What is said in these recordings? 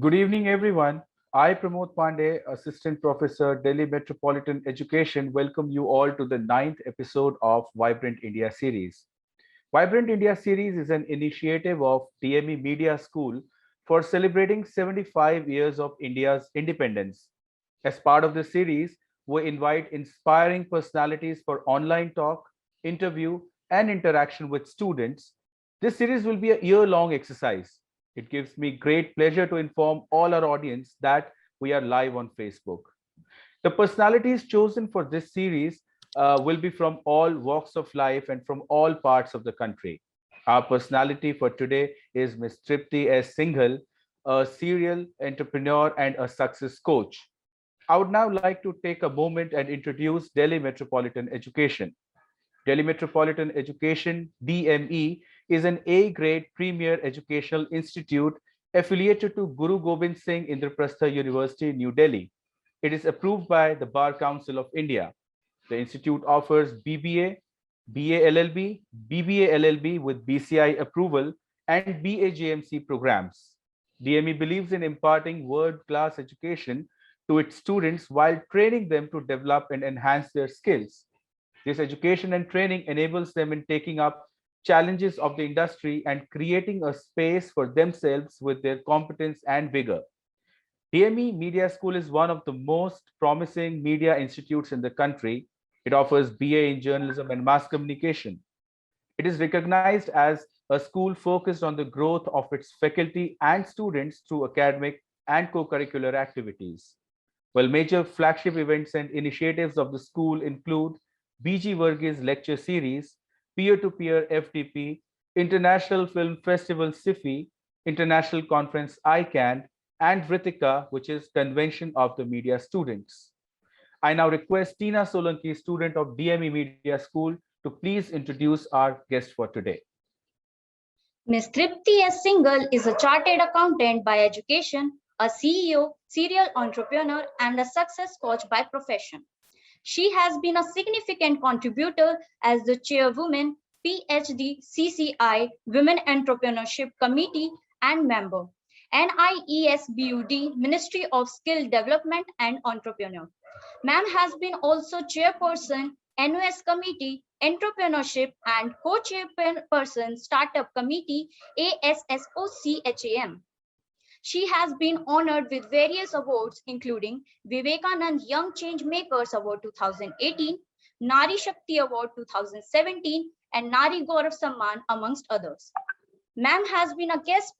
Good evening, everyone. I, Pramod Pandey, Assistant Professor, Delhi Metropolitan Education, welcome you all to the ninth episode of Vibrant India series. Vibrant India series is an initiative of DME Media School for celebrating 75 years of India's independence. As part of the series, we invite inspiring personalities for online talk, interview, and interaction with students. This series will be a year long exercise. It gives me great pleasure to inform all our audience that we are live on Facebook. The personalities chosen for this series will be from all walks of life and from all parts of the country. Our personality for today is Ms. Tripti S. Singhal, a serial entrepreneur and a success coach. I would now like to take a moment and introduce Delhi Metropolitan Education. Delhi Metropolitan Education, DME, is an A grade premier educational institute affiliated to Guru Gobind Singh Indraprastha University, New Delhi. It is approved by the Bar Council of India. The institute offers BBA, BA LLB, BBA LLB with BCI approval, and BA JMC programs. DME believes in imparting world class education to its students while training them to develop and enhance their skills. This education and training enables them in taking up challenges of the industry and creating a space for themselves with their competence and vigor. DME Media School is one of the most promising media institutes in the country. It offers BA in journalism and mass communication. It is recognized as a school focused on the growth of its faculty and students through academic and co-curricular activities. While major flagship events and initiatives of the school include BG Varghese Lecture Series, Peer-to-Peer FDP, International Film Festival SIFI, International Conference ICANN, and Vritika, which is Convention of the Media Students. I now request Tina Solanki, student of DME Media School, to please introduce our guest for today. Ms. Tripti S. Singhal is a chartered accountant by education, a CEO, serial entrepreneur, and a success coach by profession. She has been a significant contributor as the chairwoman, PhD CCI Women Entrepreneurship Committee and member, NIESBUD Ministry of Skill Development and Entrepreneur. Ma'am has been also chairperson, NOS Committee, Entrepreneurship and co-chairperson Startup Committee, ASSOCHAM. She has been honored with various awards, including Vivekanand Young Change Makers Award 2018, Nari Shakti Award 2017, and Nari Gaurav Samman, amongst others. Ma'am has been a guest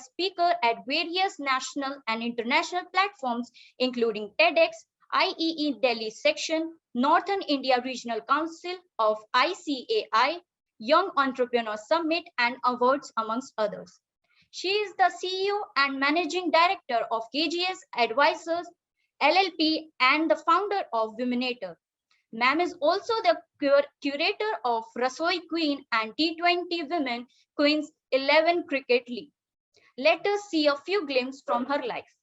speaker at various national and international platforms, including TEDx, IEE Delhi Section, Northern India Regional Council of ICAI, Young Entrepreneur Summit, and awards, amongst others. She is the CEO and Managing Director of KGS Advisors LLP and the founder of Womenator. Ma'am is also the curator of Rasoi Queen and T20 Women Queens 11 Cricket League. Let us see a few glimpses from her life.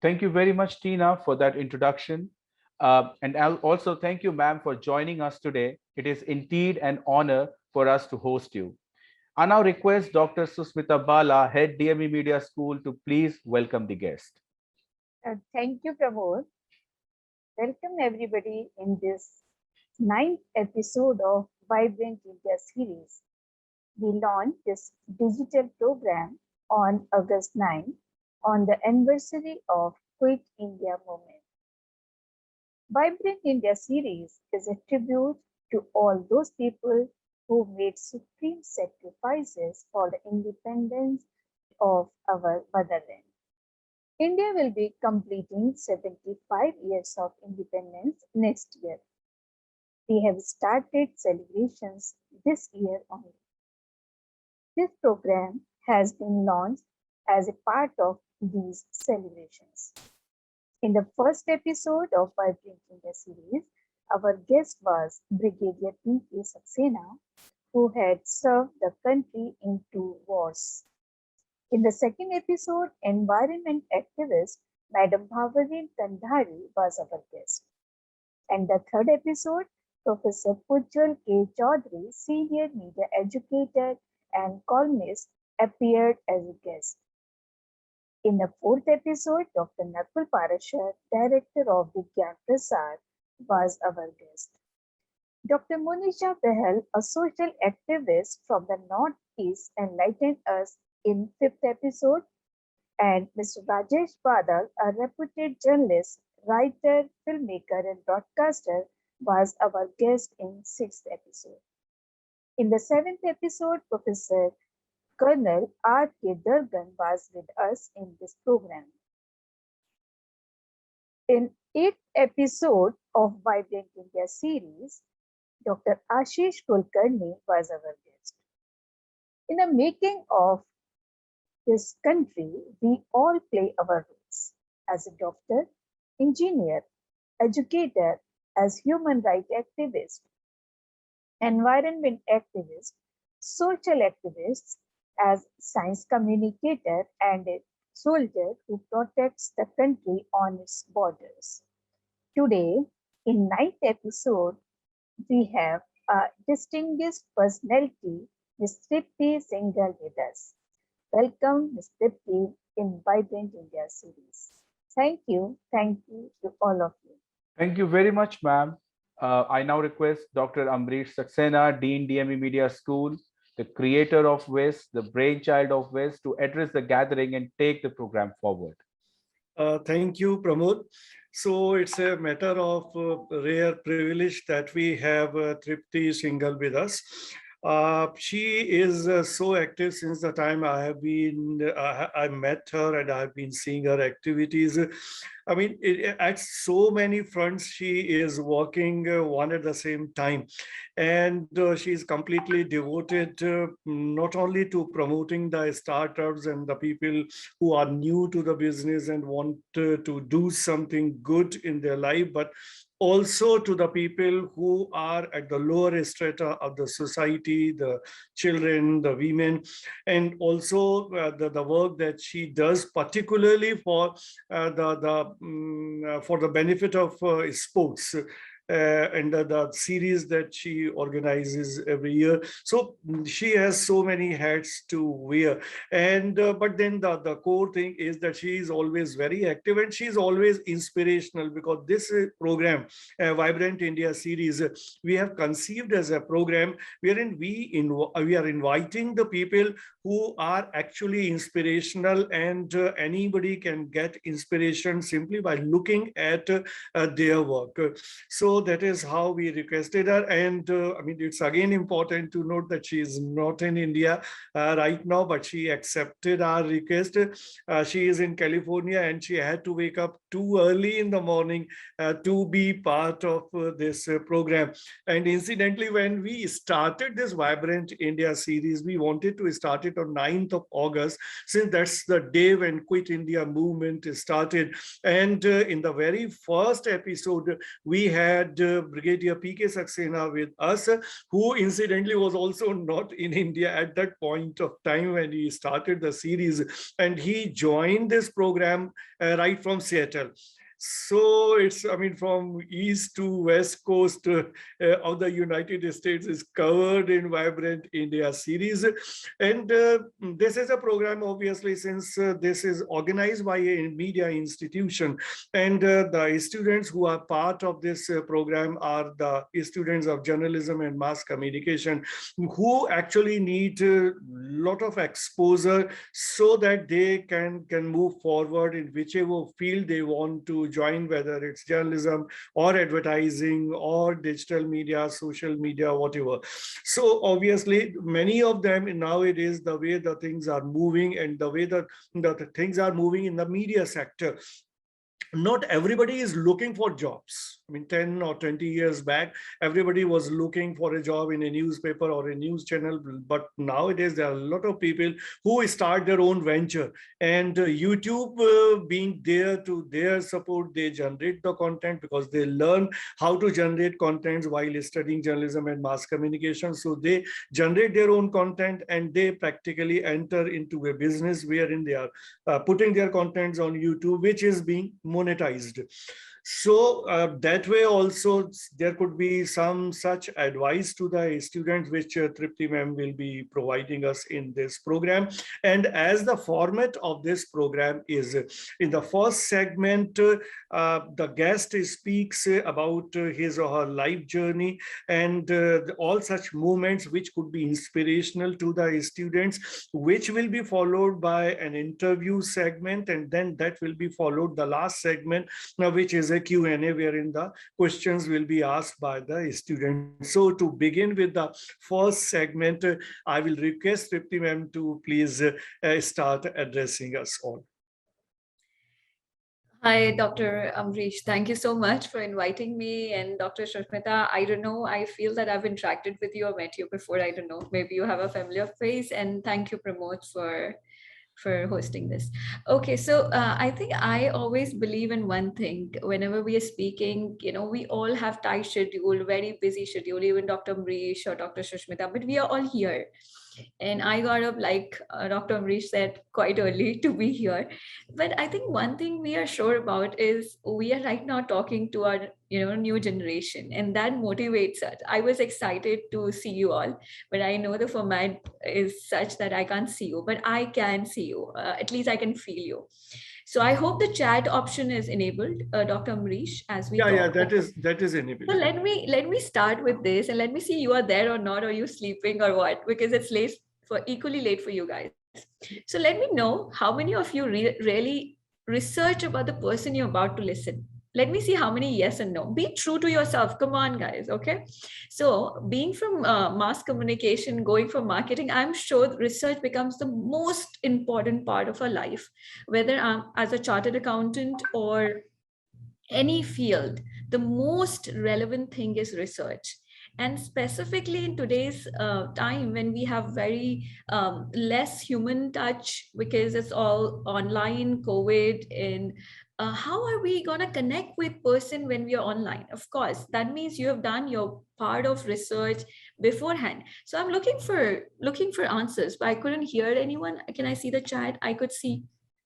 Thank you very much, Tina, for that introduction. And I'll also thank you, ma'am, for joining us today. It is indeed an honor for us to host you. I now request Dr. Susmita Bala, Head DME Media School, to please welcome the guest. Thank you, Pramod. Welcome everybody in this ninth episode of Vibrant India series. We launched this digital program on August 9 on the anniversary of Quit India movement. Vibrant India series is a tribute to all those people who made supreme sacrifices for the independence of our motherland. India will be completing 75 years of independence next year. We have started celebrations this year only. This program has been launched as a part of these celebrations. In the first episode of Vibrant India series, our guest was Brigadier P.K. Saxena, who had served the country in 2 wars. In the second episode, environment activist Madam Bhavani Kandhari was our guest. And the third episode, Professor Pujjal K. Chaudhary, senior media educator and columnist, appeared as a guest. In the fourth episode, Dr. Nakul Parashar, director of Vigyan Prasar, was our guest. Dr. Monisha Behal, a social activist from the Northeast, enlightened us in fifth episode, and Mr. Rajesh Badal, a reputed journalist, writer, filmmaker, and broadcaster, was our guest in sixth episode. In the seventh episode, Professor Colonel R.K. Durgan was with us in this program. In eighth episode of Vibrant India series, Dr. Ashish Kulkarni was our guest. In the making of this country, we all play our roles as a doctor, engineer, educator, as human rights activist, environment activist, social activists, as science communicator, and a soldier who protects the country on its borders. Today, in ninth episode, we have a distinguished personality, Ms. Tripti Shinghal with us. Welcome, Ms. Tripti, in Vibrant India series. Thank you to all of you. Thank you very much, ma'am. I now request Dr. Ambrish Saxena, Dean DME Media School, the creator of VIS, the brainchild of VIS, to address the gathering and take the program forward. Thank you, Pramod. So it's a matter of rare privilege that we have Tripti Shinghal with us. She is so active since the time I have been, I met her and I've been seeing her activities. I mean, at so many fronts, she is working one at the same time. And she is completely devoted not only to promoting the startups and the people who are new to the business and want to do something good in their life, but also to the people who are at the lower strata of the society, the children, the women, and also the work that she does, particularly for for the benefit of sports. And the series that she organizes every year. So she has so many hats to wear. And but then the core thing is that she is always very active and she is always inspirational, because this program, Vibrant India series, we have conceived as a program wherein we are inviting the people who are actually inspirational, and anybody can get inspiration simply by looking at their work. So that is how we requested her. And I mean, it's again important to note that she is not in India right now, but she accepted our request. She is in California and she had to wake up too early in the morning to be part of this program. And incidentally, when we started this Vibrant India series, we wanted to start it on 9th of August, since that's the day when Quit India movement started. And in the very first episode, we had Brigadier P.K. Saxena with us, who incidentally was also not in India at that point of time when he started the series. And he joined this program right from Seattle. So it's, I mean, from east to west coast of the United States is covered in Vibrant India series. And this is a program, obviously, since this is organized by a media institution. And the students who are part of this program are the students of journalism and mass communication, who actually need a lot of exposure so that they can move forward in whichever field they want to join, whether it's journalism or advertising or digital media, social media, whatever. So obviously, many of them nowadays, the way the things are moving and the way that the things are moving in the media sector, not everybody is looking for jobs. I mean, 10 or 20 years back, everybody was looking for a job in a newspaper or a news channel. But nowadays, there are a lot of people who start their own venture. And YouTube being there to their support, they generate the content because they learn how to generate contents while studying journalism and mass communication. So they generate their own content and they practically enter into a business wherein they are putting their contents on YouTube, which is being monetized. So that way also there could be some such advice to the students which Tripti ma'am will be providing us in this program. And as the format of this program is in the first segment, the guest speaks about his or her life journey and all such moments which could be inspirational to the students, which will be followed by an interview segment, and then that will be followed the last segment, which is a Q&A wherein the questions will be asked by the students. So to begin with the first segment, I will request Tripti ma'am to please start addressing us all. Hi, Dr. Ambrish. Thank you so much for inviting me. And Dr. Shushmita, I don't know, I feel that I've interacted with you or met you before. I don't know. Maybe you have a familiar face. And thank you, Pramod, for hosting this. Okay, so I think I always believe in one thing. Whenever we are speaking, we all have tight schedule, very busy schedule, even Dr. Ambrish or Dr. Shushmita, but we are all here. And I got up, like Dr. Ambrish said, quite early to be here. But I think one thing we are sure about is we are right now talking to our new generation, and that motivates us. I was excited to see you all, but I know the format is such that I can't see you, but I can see you. At least I can feel you. So I hope the chat option is enabled, Dr. Ambrish, as we talk. Yeah, that is enabled. So let me start with this, and let me see you are there or not, or you sleeping or what, because it's late equally late for you guys. So let me know how many of you really research about the person you're about to listen. Let me see how many yes and no. Be true to yourself. Come on, guys. Okay. So being from mass communication, going for marketing, I'm sure research becomes the most important part of our life, whether I'm as a chartered accountant or any field. The most relevant thing is research. And specifically in today's time, when we have very less human touch because it's all online, COVID, and how are we going to connect with person when we are online? Of course, that means you have done your part of research beforehand. So I'm looking for answers, but I couldn't hear anyone. Can I see the chat? I could see.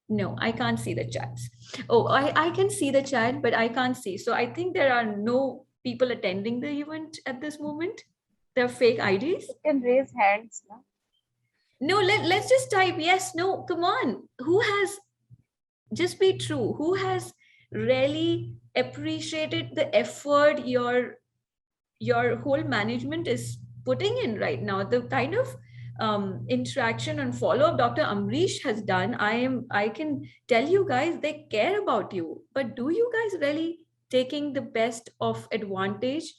No, I can't see the chats. Oh, I can see the chat, but I can't see. So I think there are no people attending the event at this moment. They're fake IDs. You can raise hands now. No, let's just type yes, no, come on. Who has, just be true, who has really appreciated the effort your whole management is putting in right now? The kind of interaction and follow-up Dr. Ambrish has done, I can tell you guys, they care about you. But do you guys really taking the best of advantage?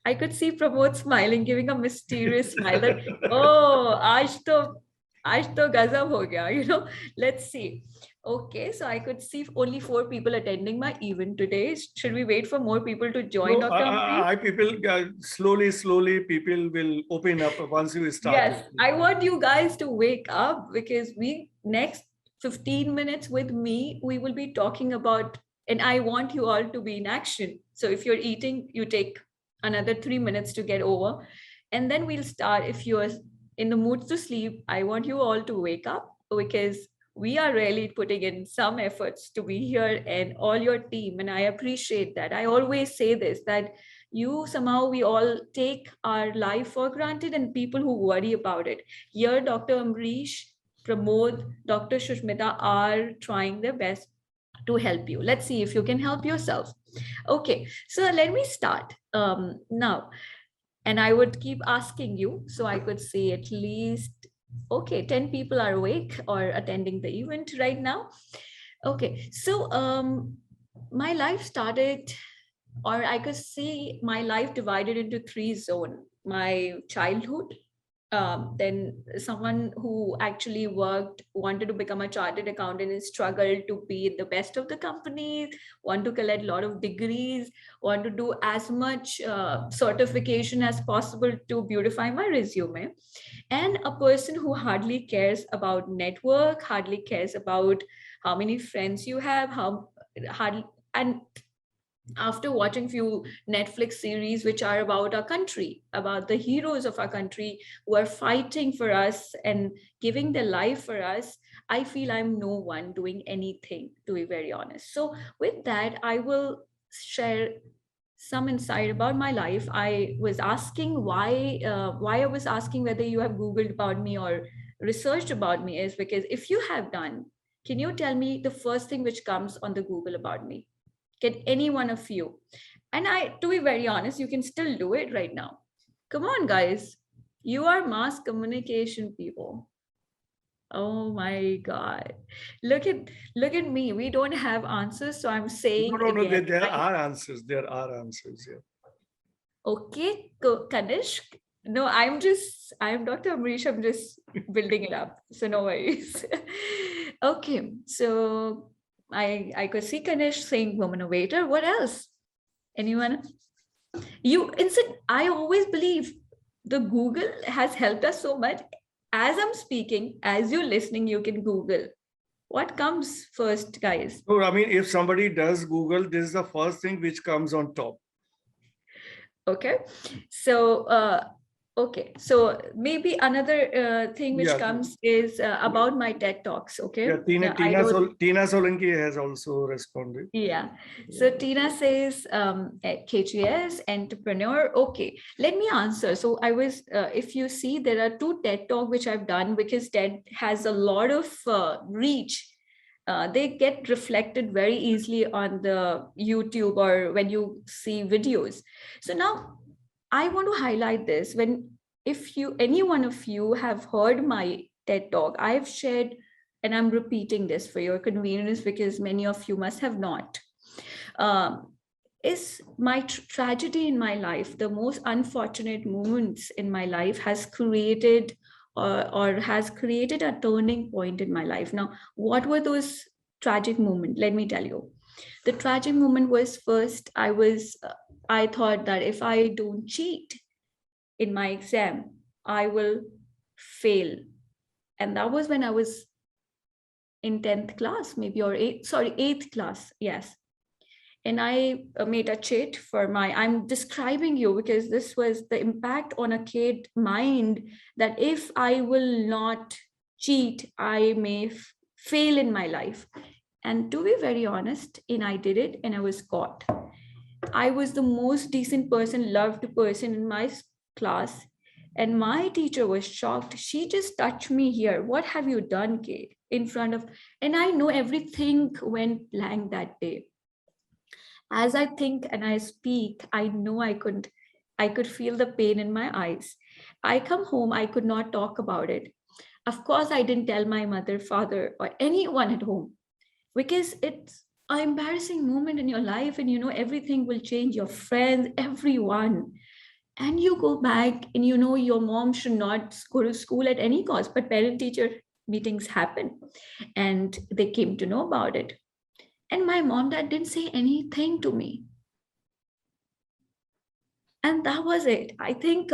I could see Pramod smiling, giving a mysterious smile that, oh, aaj to gazab ho gaya, let's see. Okay, so I could see only 4 people attending my event today. Should we wait for more people to join, No, Dr. Ambrish? People, slowly, people will open up once you start. Yes, I want you guys to wake up, because next 15 minutes with me, we will be talking about, and I want you all to be in action. So if you're eating, you take another 3 minutes to get over, and then we'll start. If you're in the mood to sleep, I want you all to wake up, because we are really putting in some efforts to be here, and all your team. And I appreciate that. I always say this, that we all take our life for granted, and people who worry about it. Here, Dr. Ambrish, Pramod, Dr. Shushmita are trying their best to help you. Let's see if you can help yourself. Okay, so let me start now. And I would keep asking you, so I could see at least, okay, 10 people are awake or attending the event right now. Okay, so my life started, or I could see my life divided into 3 zones: my childhood, then someone who actually wanted to become a chartered accountant and struggled to be the best of the companies, want to collect a lot of degrees, want to do as much certification as possible to beautify my resume. And a person who hardly cares about network, hardly cares about how many friends you have, hardly, and after watching few Netflix series which are about our country, about the heroes of our country who are fighting for us and giving their life for us, I feel I'm no one doing anything, to be very honest. So with that, I will share some insight about my life. I was asking why I was asking whether you have Googled about me or researched about me is because if you have done, can you tell me the first thing which comes on the Google about me? Can any one of you? And to be very honest, you can still do it right now. Come on, guys. You are mass communication people. Oh my God. Look at me. We don't have answers. So I'm saying No, again. there are answers. There are answers. Yeah. Okay, Kanishk. No, I'm Dr. Ambrish. I'm just building it up. So no worries. Okay, so I could see Kanish saying woman a waiter. What else? Anyone? I always believe the Google has helped us so much. As I'm speaking, as you're listening, you can Google. What comes first, guys? So, I mean, if somebody does Google, this is the first thing which comes on top. Okay, so so maybe another thing which comes is about my TED Talks. Okay, yeah, Tina Solanki has also responded. Yeah, so Tina says KGS entrepreneur. Okay, let me answer. So I was, if you see, there are 2 TED Talk which I've done because TED has a lot of reach. They get reflected very easily on the YouTube or when you see videos. So now I want to highlight this. If any one of you have heard my TED Talk, I've shared, and I'm repeating this for your convenience because many of you must have not. Is my tragedy in my life, the most unfortunate moments in my life has created or has created a turning point in my life. Now, what were those tragic moments? Let me tell you. The tragic moment was first, I thought that if I don't cheat in my exam, I will fail. And that was when I was in 10th class, maybe, or 8th class. Yes. And I made a cheat for I'm describing you because this was the impact on a kid mind that if I will not cheat, I may fail in my life. And to be very honest, and I did it and I was caught. I was the most decent person, loved person in my class. And my teacher was shocked. She just touched me here. What have you done, Kate? In front of, and I know everything went blank that day. As I think and I speak, I know I could feel the pain in my eyes. I come home, I could not talk about it. Of course, I didn't tell my mother, father, or anyone at home because it's an embarrassing moment in your life and everything will change, your friends, everyone. And you go back and your mom should not go to school at any cost, but parent-teacher meetings happen and they came to know about it. And my mom, dad didn't say anything to me. And that was it. I think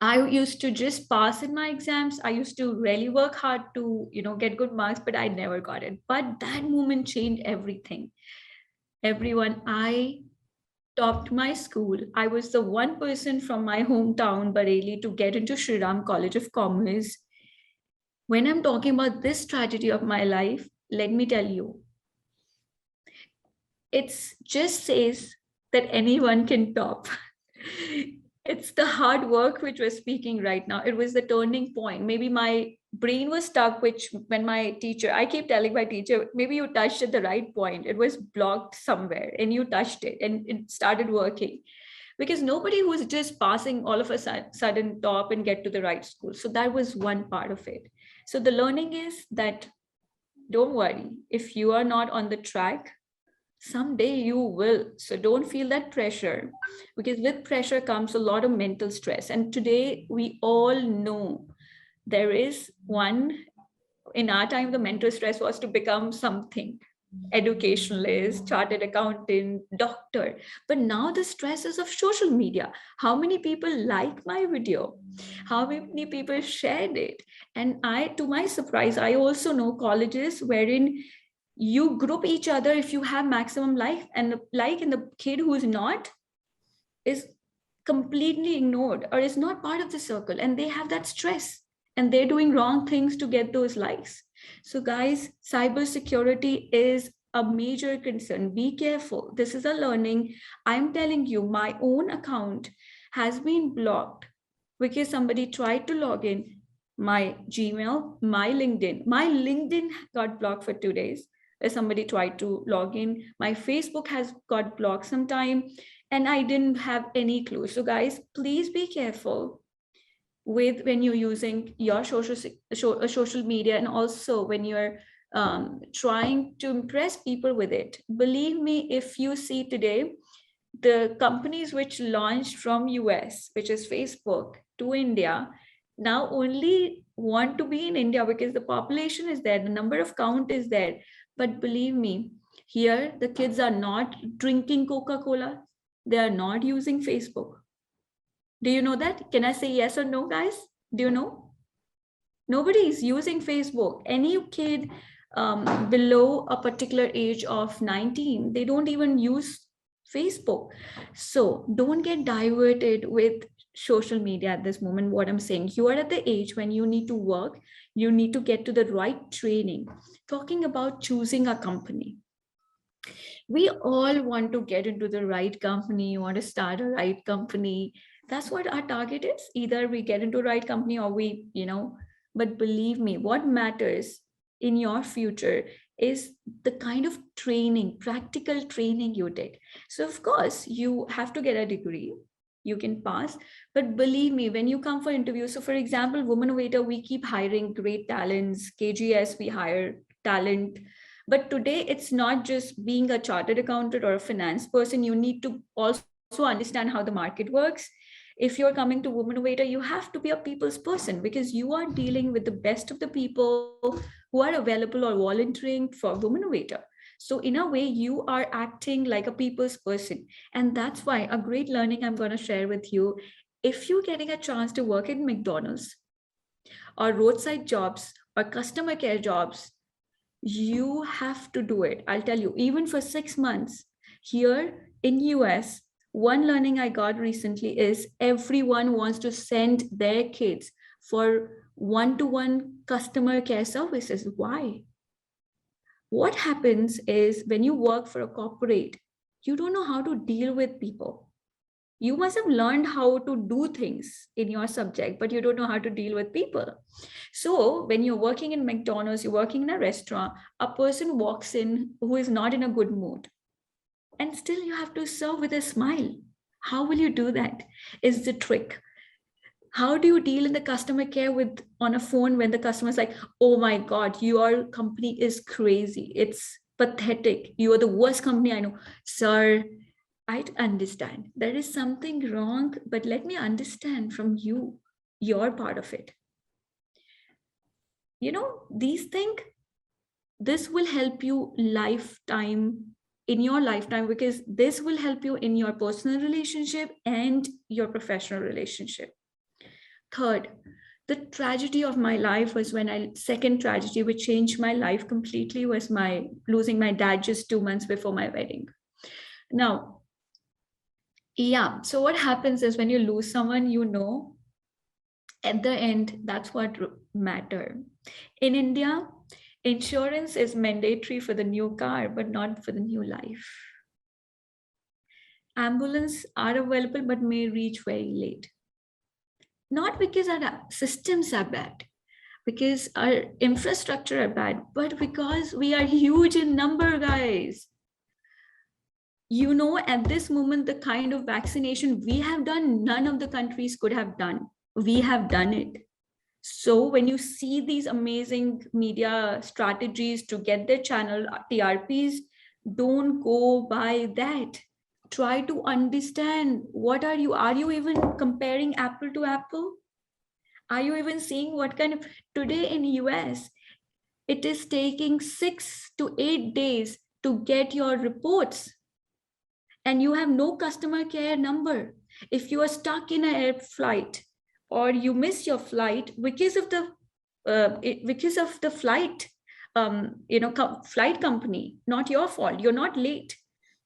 I used to just pass in my exams. I used to really work hard to, get good marks, but I never got it. But that moment changed everything. Everyone, I topped my school. I was the one person from my hometown, Bareilly, to get into Shri Ram College of Commerce. When I'm talking about this tragedy of my life, let me tell you, it just says that anyone can top. It's the hard work which we're speaking right now. It was the turning point. Maybe my brain was stuck, which when my teacher, I keep telling my teacher, maybe you touched at the right point. It was blocked somewhere and you touched it and it started working. Because nobody who's just passing all of a sudden top and get to the right school. So that was one part of it. So the learning is that don't worry, if you are not on the track, Someday you will. So don't feel that pressure, because with pressure comes a lot of mental stress. And today we all know there is one, in our time, the mental stress was to become something, educationalist, chartered accountant, doctor. But now the stress is of social media. How many people like my video? How many people shared it? And I, to my surprise, I also know colleges wherein you group each other if you have maximum like, and the kid who's not is completely ignored or is not part of the circle, and they have that stress and they're doing wrong things to get those likes. So guys, cybersecurity is a major concern. Be careful. This is a learning. I'm telling you, my own account has been blocked because somebody tried to log in my Gmail, my LinkedIn got blocked for 2 days. Somebody tried to log in. My Facebook has got blocked sometime, and I didn't have any clue. So guys, please be careful with when you're using your social media, and also when you're trying to impress people with it. Believe me, if you see today, the companies which launched from US, which is Facebook, to India, now only want to be in India because the population is there, the number of count is there. But believe me, here the kids are not drinking Coca-Cola, they are not using Facebook. Do you know that? Can I say yes or no, guys? Do you know? Nobody is using Facebook. Any kid below a particular age of 19, they don't even use Facebook. So don't get diverted with social media at this moment. What I'm saying, you are at the age when you need to work, you need to get to the right training. Talking about choosing a company, we all want to get into the right company, you want to start a right company. That's what our target is. Either we get into right company or we, but believe me, what matters in your future is the kind of training, practical training you take. So of course you have to get a degree, you can pass, but believe me, when you come for interview, so for example, woman waiter, we keep hiring great talents. KGS, we hire talent. But today, it's not just being a chartered accountant or a finance person. You need to also understand how the market works. If you're coming to woman waiter, you have to be a people's person, because you are dealing with the best of the people who are available or volunteering for woman waiter. So in a way, you are acting like a people's person. And that's why a great learning I'm going to share with you. If you're getting a chance to work in McDonald's or roadside jobs or customer care jobs, you have to do it. I'll tell you, even for 6 months here in US, one learning I got recently is everyone wants to send their kids for one-to-one customer care services. Why? What happens is when you work for a corporate, you don't know how to deal with people. You must have learned how to do things in your subject, but you don't know how to deal with people. So when you're working in McDonald's, you're working in a restaurant, a person walks in who is not in a good mood, and still you have to serve with a smile. How will you do that? Is the trick. How do you deal in the customer care with on a phone when the customer is like, oh my God, your company is crazy. It's pathetic. You are the worst company I know. Sir, I understand there is something wrong, but let me understand from you, your part of it. These things, this will help you in your lifetime, because this will help you in your personal relationship and your professional relationship. Third, the tragedy of my life was second tragedy, which changed my life completely, was my losing my dad just 2 months before my wedding. Now, yeah, so what happens is when you lose someone, at the end, that's what matter. In India, insurance is mandatory for the new car, but not for the new life. Ambulance are available, but may reach very late. Not because our systems are bad, because our infrastructure are bad, but because we are huge in number, guys. At this moment, the kind of vaccination we have done, none of the countries could have done. We have done it. So when you see these amazing media strategies to get their channel TRPs, Don't go by that. Try to understand, what are you even comparing apple to apple? Are you even seeing what kind of, today in US, it is taking 6 to 8 days to get your reports, and you have no customer care number. If you are stuck in an air flight or you miss your flight because of the flight, flight company, not your fault. You're not late.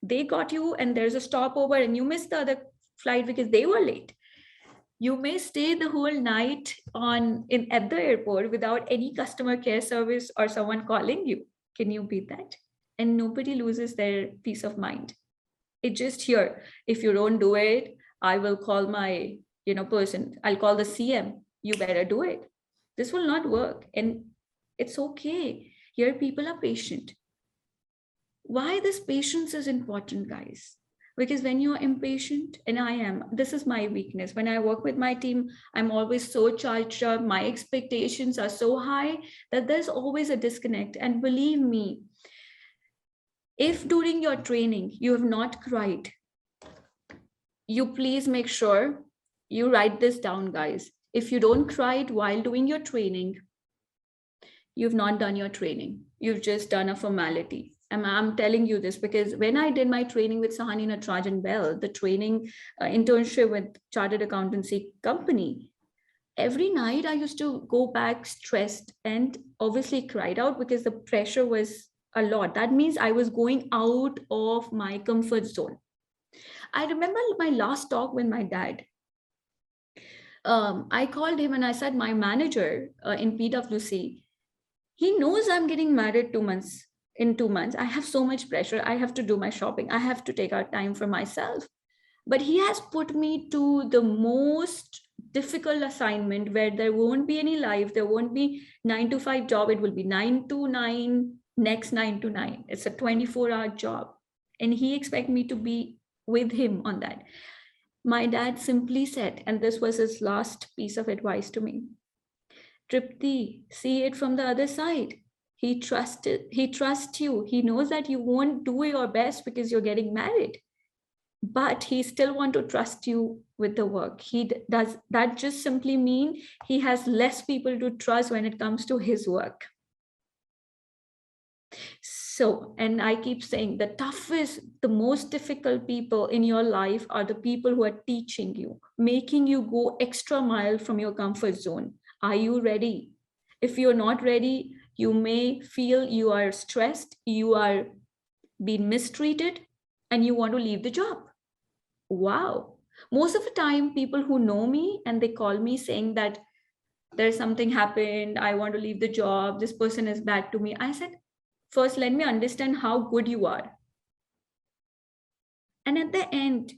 They got you, and there's a stopover, and you missed the other flight because they were late. You may stay the whole night at the airport without any customer care service or someone calling you. Can you beat that? And nobody loses their peace of mind. It just here, if you don't do it, I will call my person. I'll call the CM. You better do it. This will not work, and it's okay. Here people are patient. Why this patience is important, guys? Because when you're impatient, and I am, this is my weakness. When I work with my team, I'm always so charged up. My expectations are so high that there's always a disconnect. And believe me, if during your training you have not cried, you please make sure you write this down, guys. If you don't cry it while doing your training, you've not done your training. You've just done a formality. And I'm telling you this because when I did my training with Sahani Natarajan Bell, the training internship with Chartered Accountancy Company, every night I used to go back stressed and obviously cried out because the pressure was a lot. That means I was going out of my comfort zone. I remember my last talk with my dad. I called him and I said, my manager in PwC, he knows I'm getting married 2 months. In 2 months, I have so much pressure. I have to do my shopping. I have to take out time for myself. But he has put me to the most difficult assignment where there won't be any life. There won't be 9 to 5 job. It will be 9 to 9, next 9 to 9. It's a 24-hour job. And he expects me to be with him on that. My dad simply said, and this was his last piece of advice to me, Tripti, see it from the other side. He trusts you. He knows that you won't do your best because you're getting married, but he still want to trust you with the work. Does that just simply mean he has less people to trust when it comes to his work? So, and I keep saying the toughest, the most difficult people in your life are the people who are teaching you, making you go extra mile from your comfort zone. Are you ready? If you're not ready, you may feel you are stressed, you are being mistreated, and you want to leave the job. Wow. Most of the time, people who know me and they call me saying that there's something happened, I want to leave the job, this person is bad to me. I said, first, let me understand how good you are. And at the end,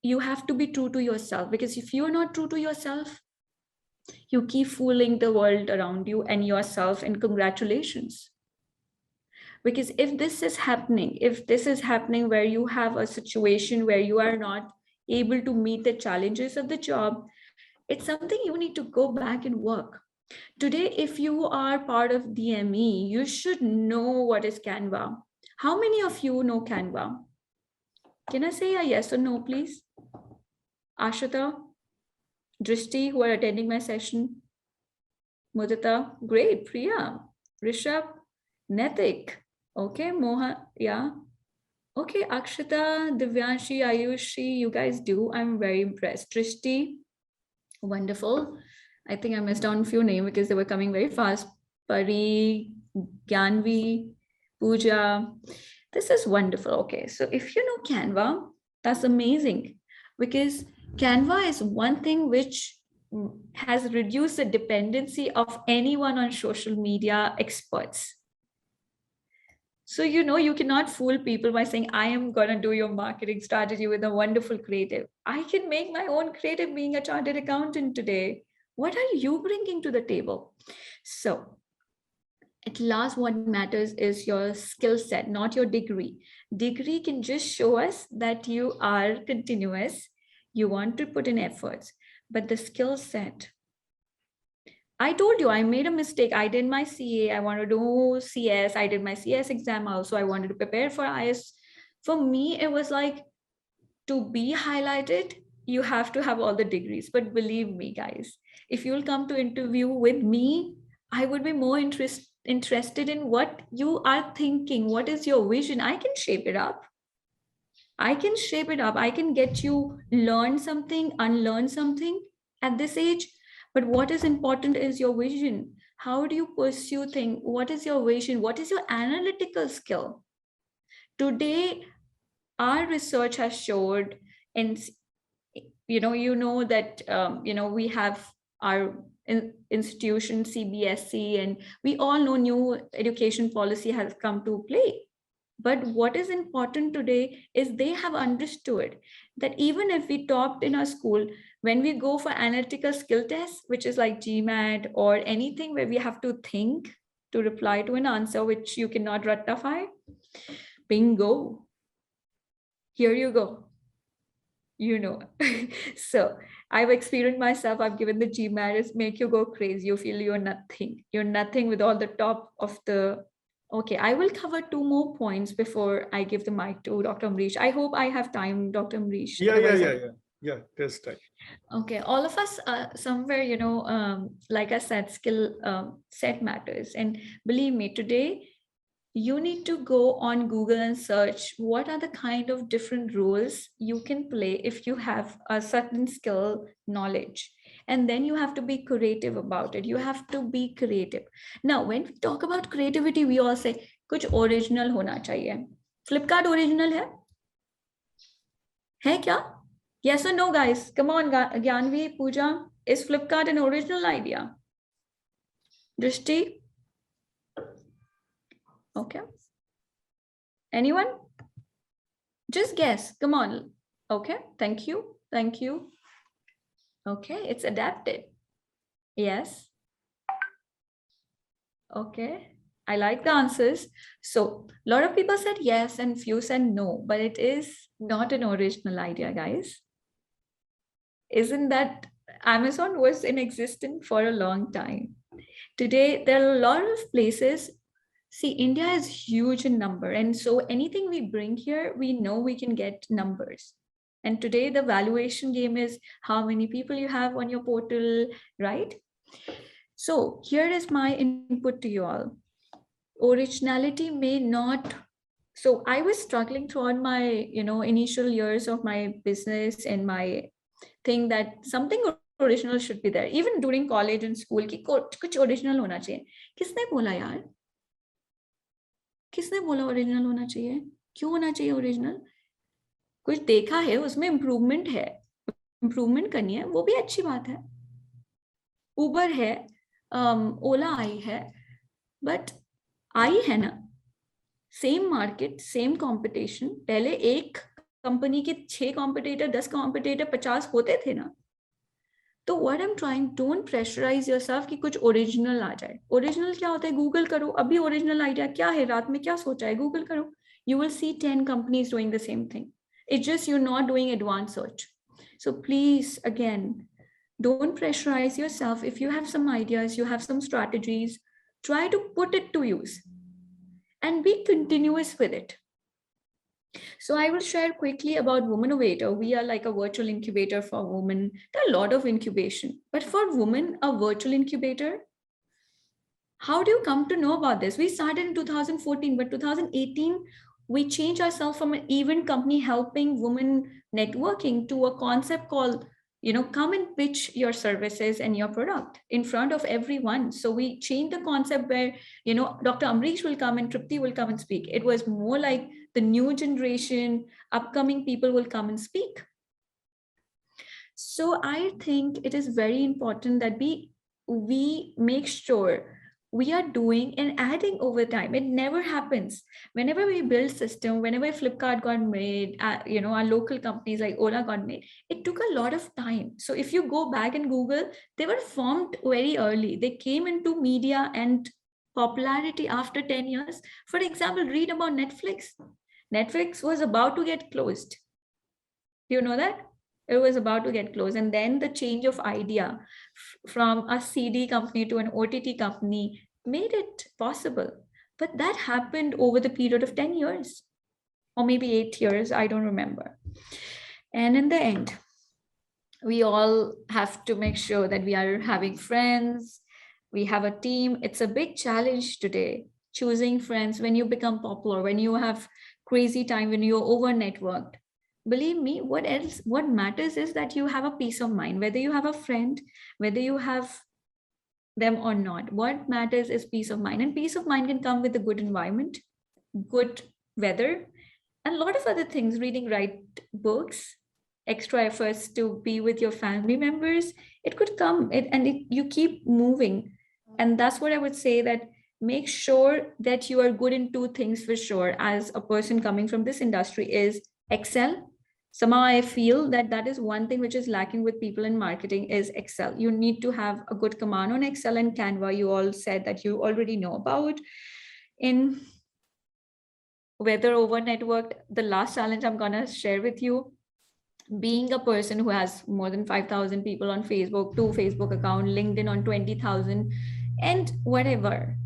you have to be true to yourself, because if you're not true to yourself, you keep fooling the world around you and yourself, and congratulations. Because if this is happening where you have a situation where you are not able to meet the challenges of the job, it's something you need to go back and work. Today, if you are part of DME, you should know what is Canva. How many of you know Canva? Can I say a yes or no, please? Ashita, Drishti, who are attending my session. Mudita, great. Priya, Rishabh, Netik. Okay, Moha, yeah. Okay, Akshita, Divyanshi, Ayushi, you guys do. I'm very impressed. Drishti, wonderful. I think I missed down a few names because they were coming very fast. Pari, Gyanvi, Pooja. This is wonderful. Okay, so if you know Canva, that's amazing, because Canva is one thing which has reduced the dependency of anyone on social media experts. So, you cannot fool people by saying, I am going to do your marketing strategy with a wonderful creative. I can make my own creative being a chartered accountant today. What are you bringing to the table? So, at last, what matters is your skill set, not your degree. Degree can just show us that you are continuous, you want to put in efforts, but the skill set, I told you I made a mistake. I did my CA. I wanted to do CS. I did my CS exam also. I wanted to prepare for IS. For me, it was like, to be highlighted, you have to have all the degrees. But believe me, guys, if you'll come to interview with me, I would be more interested in what you are thinking. What is your vision? I can shape it up. I can shape it up. I can get you learn something, unlearn something at this age. But what is important is your vision. How do you pursue things? What is your vision? What is your analytical skill? Today, our research has showed, and that we have our institution CBSE, and we all know new education policy has come to play. But what is important today is they have understood that even if we topped in our school, when we go for analytical skill tests, which is like GMAT or anything where we have to think to reply to an answer which you cannot ratify, bingo, here you go. So I've experienced myself. I've given the GMAT, it's make you go crazy. You feel you're nothing with all the top of the. Okay, I will cover 2 more points before I give the mic to Dr. Ambrish. I hope I have time, Dr. Ambrish. Yeah, there's time. Okay, all of us somewhere, like I said, skill set matters. And believe me, today, you need to go on Google and search what are the kind of different roles you can play if you have a certain skill knowledge. And then you have to be creative about it. You have to be creative. Now, when we talk about creativity, we all say, कुछ original होना चाहिए. Flipkart original है? है क्या? Yes or no, guys? Come on, Gyanvi, Pooja. Is Flipkart an original idea? Drishti? Okay. Anyone? Just guess. Come on. Okay. Thank you. Thank you. Okay. It's adapted. Yes. Okay. I like the answers. So a lot of people said yes and few said no, but it is not an original idea, guys. Isn't that Amazon was in existence for a long time? Today, there are a lot of places. See, India is huge in number. And so anything we bring here, we know we can get numbers. And today the valuation game is how many people you have on your portal, right? So here is my input to you all. Originality may not. So I was struggling throughout my, initial years of my business and my thing that something original should be there. Even during college and school, कि कुछ original होना चाहिए. किसने बोला यार? किसने बोला original होना चाहिए? क्यों होना चाहिए ओरिजिनल? कुछ देखा है, उसमें इम्प्रूवमेंट है, इम्प्रूवमेंट करनी है, वो भी अच्छी बात है. उबर है, ओला आई है, बट आई है ना, सेम मार्केट, सेम कंपटीशन. पहले एक कंपनी के 6 कॉम्पिटिटर, 10 कॉम्पिटिटर, 50 होते थे ना. तो what I am trying, don't pressurise yourself कि कुछ ओरिजिनल आ जाए. ओरिजिनल क्या होता है? गूगल करो. अभी ओरिजिनल आइडिया क्या है, रात में क्या सोचा है, गूगल करो. You will see 10 companies doing the same thing. It's just you're not doing advanced search. So please, again, don't pressurize yourself. If you have some ideas, you have some strategies, try to put it to use and be continuous with it. So I will share quickly about Women Innovator. We are like a virtual incubator for women. There are a lot of incubation, but for women, a virtual incubator, how do you come to know about this? We started in 2014, but 2018, we changed ourselves from an event company helping women networking to a concept called, come and pitch your services and your product in front of everyone. So we changed the concept where, Dr. Ambrish will come and Tripti will come and speak. It was more like the new generation, upcoming people will come and speak. So I think it is very important that we make sure we are doing and adding over time. It never happens. Whenever we build system, whenever Flipkart got made, our local companies like Ola got made, it took a lot of time. So if you go back and Google, they were formed very early. They came into media and popularity after 10 years. For example, read about Netflix. Netflix was about to get closed. Do you know that? It was about to get closed. And then the change of idea from a CD company to an OTT company made it possible. But that happened over the period of 10 years or maybe 8 years, I don't remember. And in the end, we all have to make sure that we are having friends, we have a team. It's a big challenge today, choosing friends when you become popular, when you have crazy time, when you're over networked. Believe me, what matters is that you have a peace of mind, whether you have a friend, whether you have them or not. What matters is peace of mind. And peace of mind can come with a good environment, good weather, and a lot of other things, reading right books, extra efforts to be with your family members. It could come you keep moving. And that's what I would say, that make sure that you are good in two things for sure. As a person coming from this industry, is excel. Somehow I feel that that is one thing which is lacking with people in marketing, is excel. You need to have a good command on excel and Canva. You all said that you already know about. In whether over networked, the last challenge I'm gonna share with you, being a person who has more than 5,000 people on Facebook, 2 Facebook account, LinkedIn on 20,000, and whatever,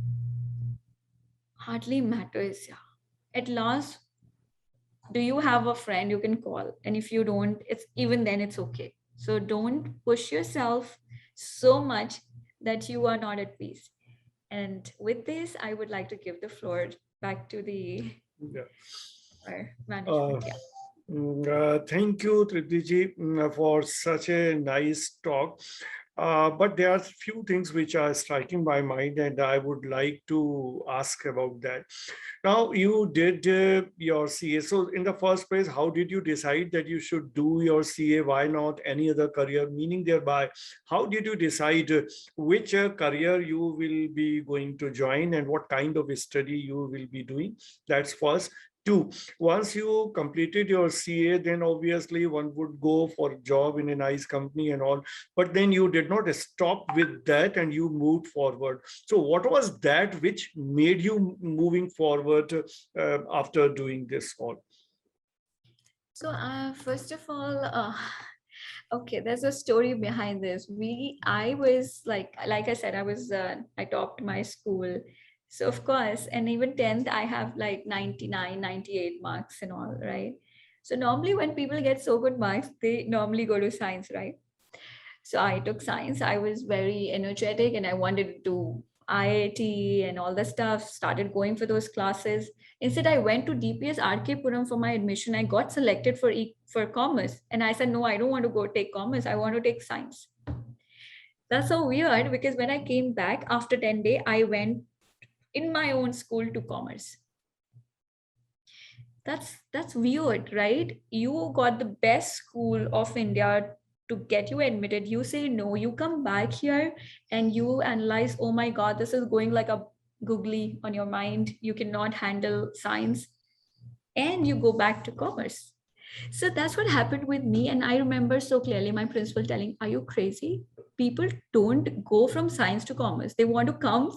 hardly matters. Yeah. At last, do you have a friend you can call? And if you don't, it's even then it's okay. So don't push yourself so much that you are not at peace. And with this, I would like to give the floor back to the management. Thank you, Tripti ji, for such a nice talk. But there are few things which are striking my mind, and I would like to ask about that. Now, you did your CA. So in the first place, how did you decide that you should do your CA? Why not any other career? Meaning thereby, how did you decide which career you will be going to join and what kind of study you will be doing? That's first. Two, once you completed your CA, then obviously one would go for a job in a nice company and all, but then you did not stop with that and you moved forward. So what was that which made you moving forward after doing this all? So first of all, okay, there's a story behind this. I was like I said, I topped my school. So of course, and even 10th, I have like 99, 98 marks and all, right? So normally when people get so good marks, they normally go to science, right? So I took science. I was very energetic and I wanted to do IIT and all the stuff, started going for those classes. Instead, I went to DPS RK Puram for my admission. I got selected for commerce. And I said, no, I don't want to go take commerce. I want to take science. That's so weird, because when I came back after 10 days, I went in my own school to commerce. That's weird, right? You got the best school of India to get you admitted. You say no, you come back here and you analyze, oh my God, this is going like a googly on your mind. You cannot handle science. And you go back to commerce. So that's what happened with me. And I remember so clearly my principal telling, are you crazy? People don't go from science to commerce. They want to come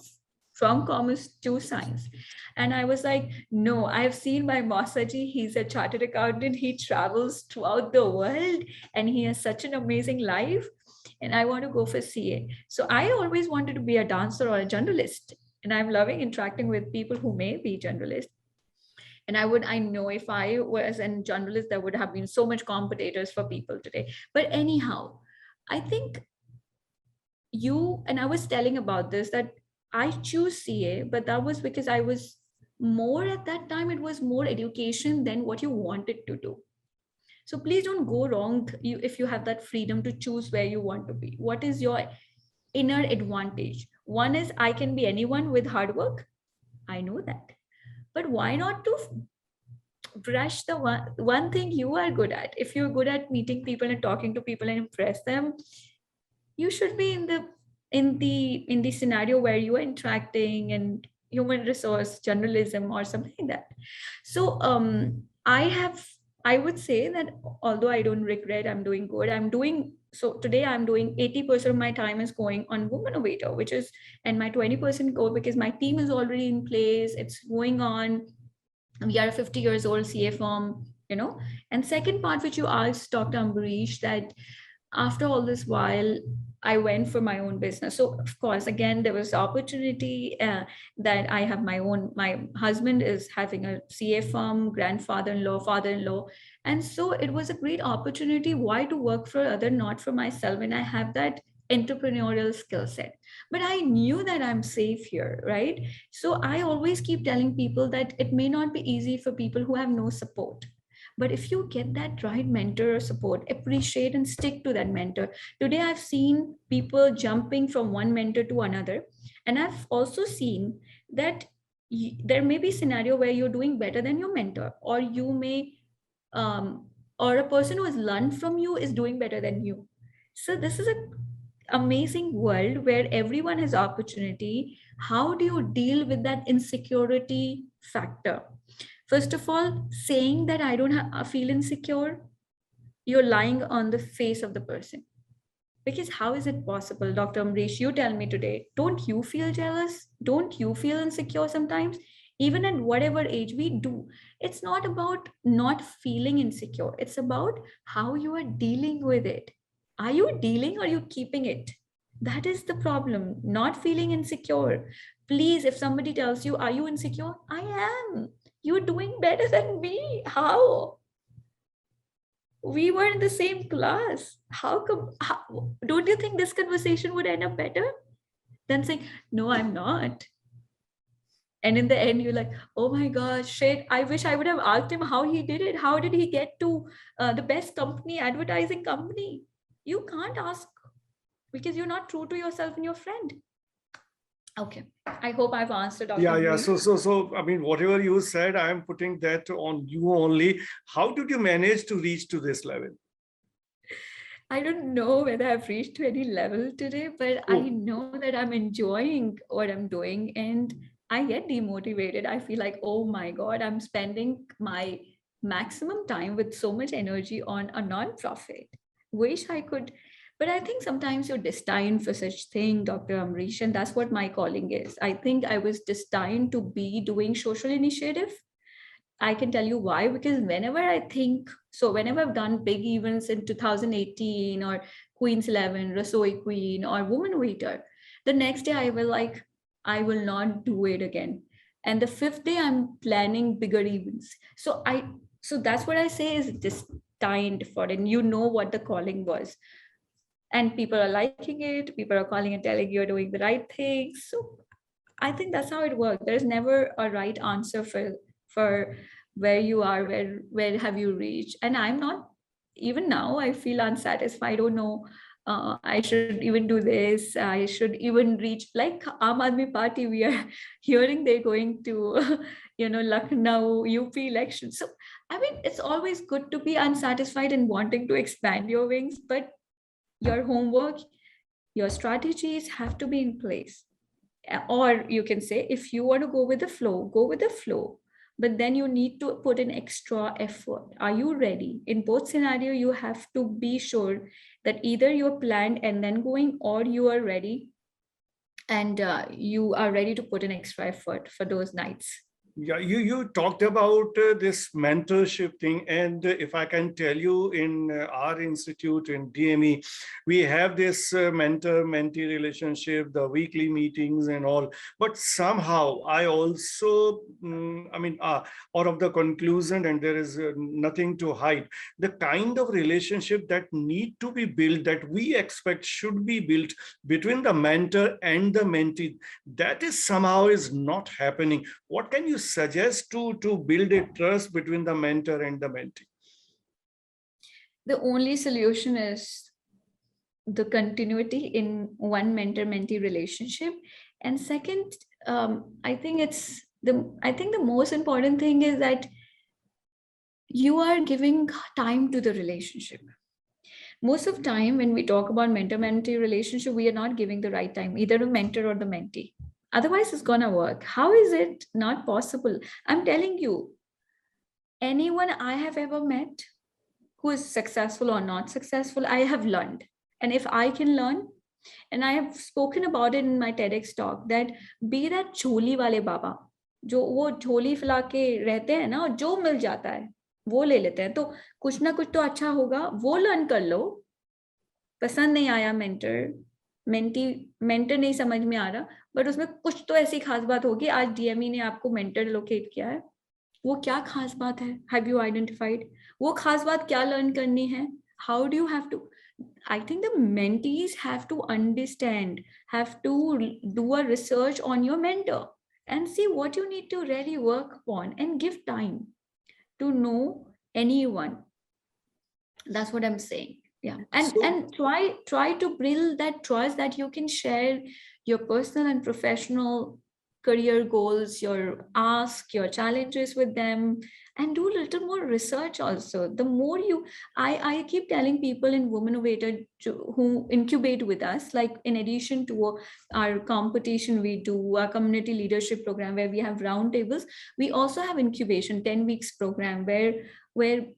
from commerce to science. And I was like, no, I've seen my Masaji. He's a chartered accountant. He travels throughout the world and he has such an amazing life. And I want to go for CA. So I always wanted to be a dancer or a journalist. And I'm loving interacting with people who may be journalists. And I know if I was a journalist, there would have been so much competitors for people today. But anyhow, I think and I was telling about this, that I choose CA, but that was because I was more at that time, it was more education than what you wanted to do. So please don't go wrong if you have that freedom to choose where you want to be. What is your inner advantage? One is I can be anyone with hard work. I know that. But why not to brush the one thing you are good at? If you're good at meeting people and talking to people and impress them, you should be in the scenario where you are interacting and human resource journalism or something like that. So I would say that although I don't regret, I'm doing good. So today I'm doing 80% of my time is going on Women Innovator, which is, and my 20% go because my team is already in place. It's going on. We are a 50 years old CA firm. you know. And second part, which you asked Dr. Ambrish, that after all this while I went for my own business. So of course, again, there was opportunity that I have my own, my husband is having a CA firm, grandfather-in-law, father-in-law. And so it was a great opportunity. Why to work for other, not for myself, when I have that entrepreneurial skill set. But I knew that I'm safe here, right? So I always keep telling people that it may not be easy for people who have no support. But if you get that right mentor or support, appreciate and stick to that mentor. Today, I've seen people jumping from one mentor to another. And I've also seen that there may be a scenario where you're doing better than your mentor, or you may, or a person who has learned from you is doing better than you. So this is an amazing world where everyone has opportunity. How do you deal with that insecurity factor? First of all, saying that I don't feel insecure, you're lying on the face of the person. Because how is it possible, Dr. Amrish? You tell me today, don't you feel jealous? Don't you feel insecure sometimes? Even at whatever age we do, it's not about not feeling insecure. It's about how you are dealing with it. Are you dealing or are you keeping it? That is the problem, not feeling insecure. Please, if somebody tells you, are you insecure? I am. You're doing better than me. How? We were in the same class. How come? Don't you think this conversation would end up better than saying, no, I'm not? And in the end, you're like, oh my gosh, shit, I wish I would have asked him how he did it. How did he get to the best company, advertising company? You can't ask because you're not true to yourself and your friend. Okay, I hope I've answered. Dr. Yeah. Green. So, I mean, whatever you said, I am putting that on you only. How did you manage to reach to this level? I don't know whether I've reached to any level today, but I know that I'm enjoying what I'm doing, and I get demotivated. I feel like, oh my God, I'm spending my maximum time with so much energy on a non-profit. Wish I could, but I think sometimes you're destined for such thing, Dr. Amrish, and that's what my calling is. I think I was destined to be doing social initiative. I can tell you why, because whenever I think, so whenever I've done big events in 2018 or Queen's 11, Rasoi Queen or Woman Waiter, the next day I will like, I will not do it again. And the fifth day I'm planning bigger events. So that's what I say is destined for it. And you know what the calling was. And people are liking it, people are calling and telling you're doing the right thing. So I think that's how it works. There's never a right answer for where you are, where have you reached. And I'm not, even now I feel unsatisfied. I don't know, I should even do this, I should even reach like Aam Aadmi Party. We are hearing they're going to Lucknow UP election. So I mean, it's always good to be unsatisfied and wanting to expand your wings, but your homework, your strategies have to be in place. Or you can say, if you want to go with the flow, go with the flow, but then you need to put in extra effort. Are you ready? In both scenario, you have to be sure that either you're planned and then going, or you are ready and you are ready to put in extra effort for those nights. Yeah, you talked about this mentorship thing, and if I can tell you, in our institute in DME, we have this mentor-mentee relationship, the weekly meetings and all. But somehow I also, out of the conclusion, and there is nothing to hide, the kind of relationship that need to be built, that we expect should be built between the mentor and the mentee, that is somehow is not happening. What can you suggest to build a trust between the mentor and the mentee? The only solution is the continuity in one mentor-mentee relationship. And second, I think the most important thing is that you are giving time to the relationship. Most of the time when we talk about mentor-mentee relationship, we are not giving the right time, either the mentor or the mentee. Otherwise, it's gonna work. How is it not possible? I'm telling you, anyone I have ever met who is successful or not successful, I have learned. And if I can learn, and I have spoken about it in my TEDx talk, that be that choli wale baba, जो वो झोली फैला के रहते हैं ना, जो मिल जाता है, वो ले लेते हैं, तो कुछ ना कुछ तो अच्छा होगा, वो लर्न कर लो। पसंद नहीं आया मेंटर नहीं समझ में आ रहा, बट उसमें कुछ तो ऐसी खास बात होगी। आज डीएमई ने आपको मेंटर लोकेट किया है, वो क्या खास बात है, हैव यू आइडेंटिफाइड? वो खास बात क्या लर्न करनी है? How do you have to, I think the mentees have to understand, have to do a research on your mentor and see what you need to really work upon and give time to know anyone. That's what I'm saying. Yeah. And try to build that trust that you can share your personal and professional career goals, your ask, your challenges with them, and do a little more research also. The more you, I keep telling people in Women Innovator who incubate with us, like in addition to our competition, we do a community leadership program where we have roundtables. We also have incubation 10 weeks program where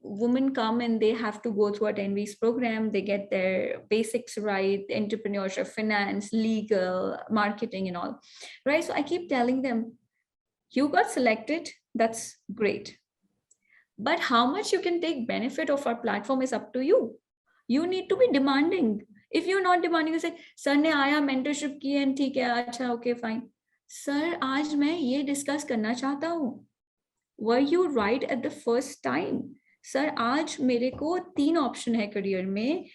women come and they have to go through a 10 weeks program. They get their basics right, entrepreneurship, finance, legal, marketing, and all. Right. So I keep telling them, you got selected, that's great. But how much you can take benefit of our platform is up to you. You need to be demanding. If you're not demanding, you say, sir ne aaya mentorship ki and theek hai, acha, okay, fine. Sir, aaj main ye discuss karna chahta hu. Were you right at the first time? Sir आज मेरे को 3 option है career में,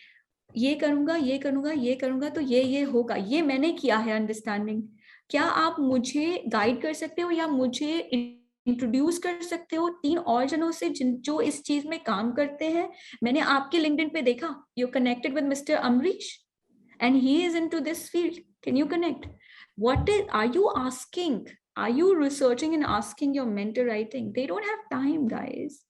ये करूंगा, ये करूंगा, ये करूंगा, तो ये होगा, ये मैंने किया है अंडरस्टैंडिंग। क्या आप मुझे गाइड कर सकते हो या मुझे इंट्रोड्यूस कर सकते हो 3 और जनों से जो इस चीज में काम करते हैं? मैंने आपके लिंक्डइन पे देखा, you connected with mister Amrish and he is into this field. Can you connect? Are you asking? Are you researching and asking your mentor writing? They don't have time, guys.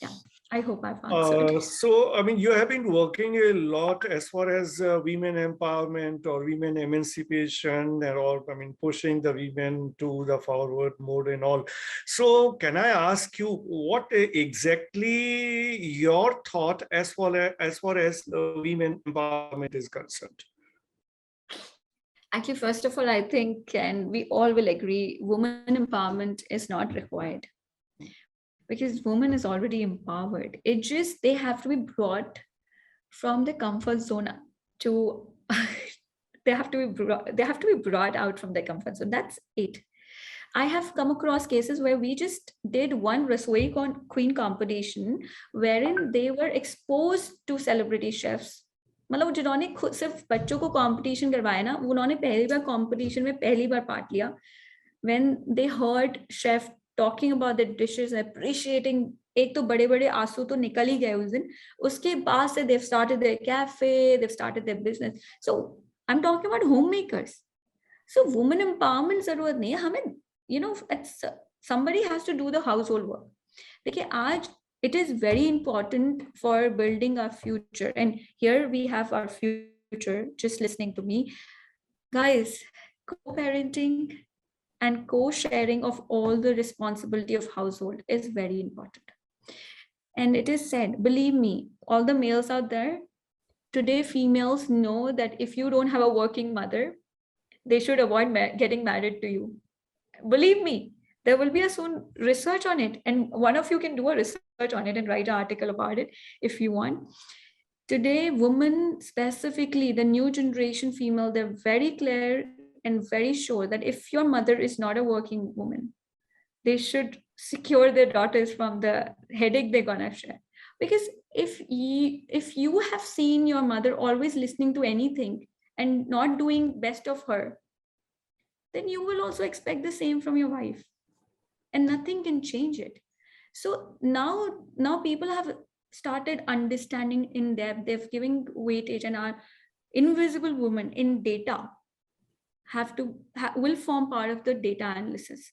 Yeah, I hope I've answered. So, I mean, you have been working a lot as far as women empowerment or women emancipation and all, I mean, pushing the women to the forward mode and all. So can I ask you what exactly your thought as far as women empowerment is concerned? Actually, first of all, I think, and we all will agree, women empowerment is not required because women is already empowered. It just, they have to be brought from the comfort zone to, they have to be brought out from their comfort zone. That's it. I have come across cases where we just did one Rasoi Queen competition wherein they were exposed to celebrity chefs. मतलब जिन्होंने खुद सिर्फ बच्चों को competition करवाया ना, उन्होंने पहली बार कंपटीशन में पहली बार पार्ट लिया. When they heard chef talking about the dishes, appreciating, एक तो बड़े बड़े आंसू तो निकल ही गए उस दिन. उसके बाद से they've started their cafe, they've started their business. So I'm talking about homemakers. So women empowerment जरूरत नहीं है हमें. You know, somebody has to do the household work. देखिए आज it is very important for building our future, and here we have our future just listening to me, guys. Co-parenting and co-sharing of all the responsibility of household is very important. And it is said, believe me, all the males out there today, females know that if you don't have a working mother, they should avoid getting married to you. Believe me, there will be a soon research on it, and one of you can do a research on it and write an article about it if you want. Today, women, specifically the new generation female, they're very clear and very sure that if your mother is not a working woman, they should secure their daughters from the headache they're gonna share. Because if you have seen your mother always listening to anything and not doing best of her, then you will also expect the same from your wife, and nothing can change it. So now people have started understanding in depth, they've giving weightage, and our invisible women in data will form part of the data analysis.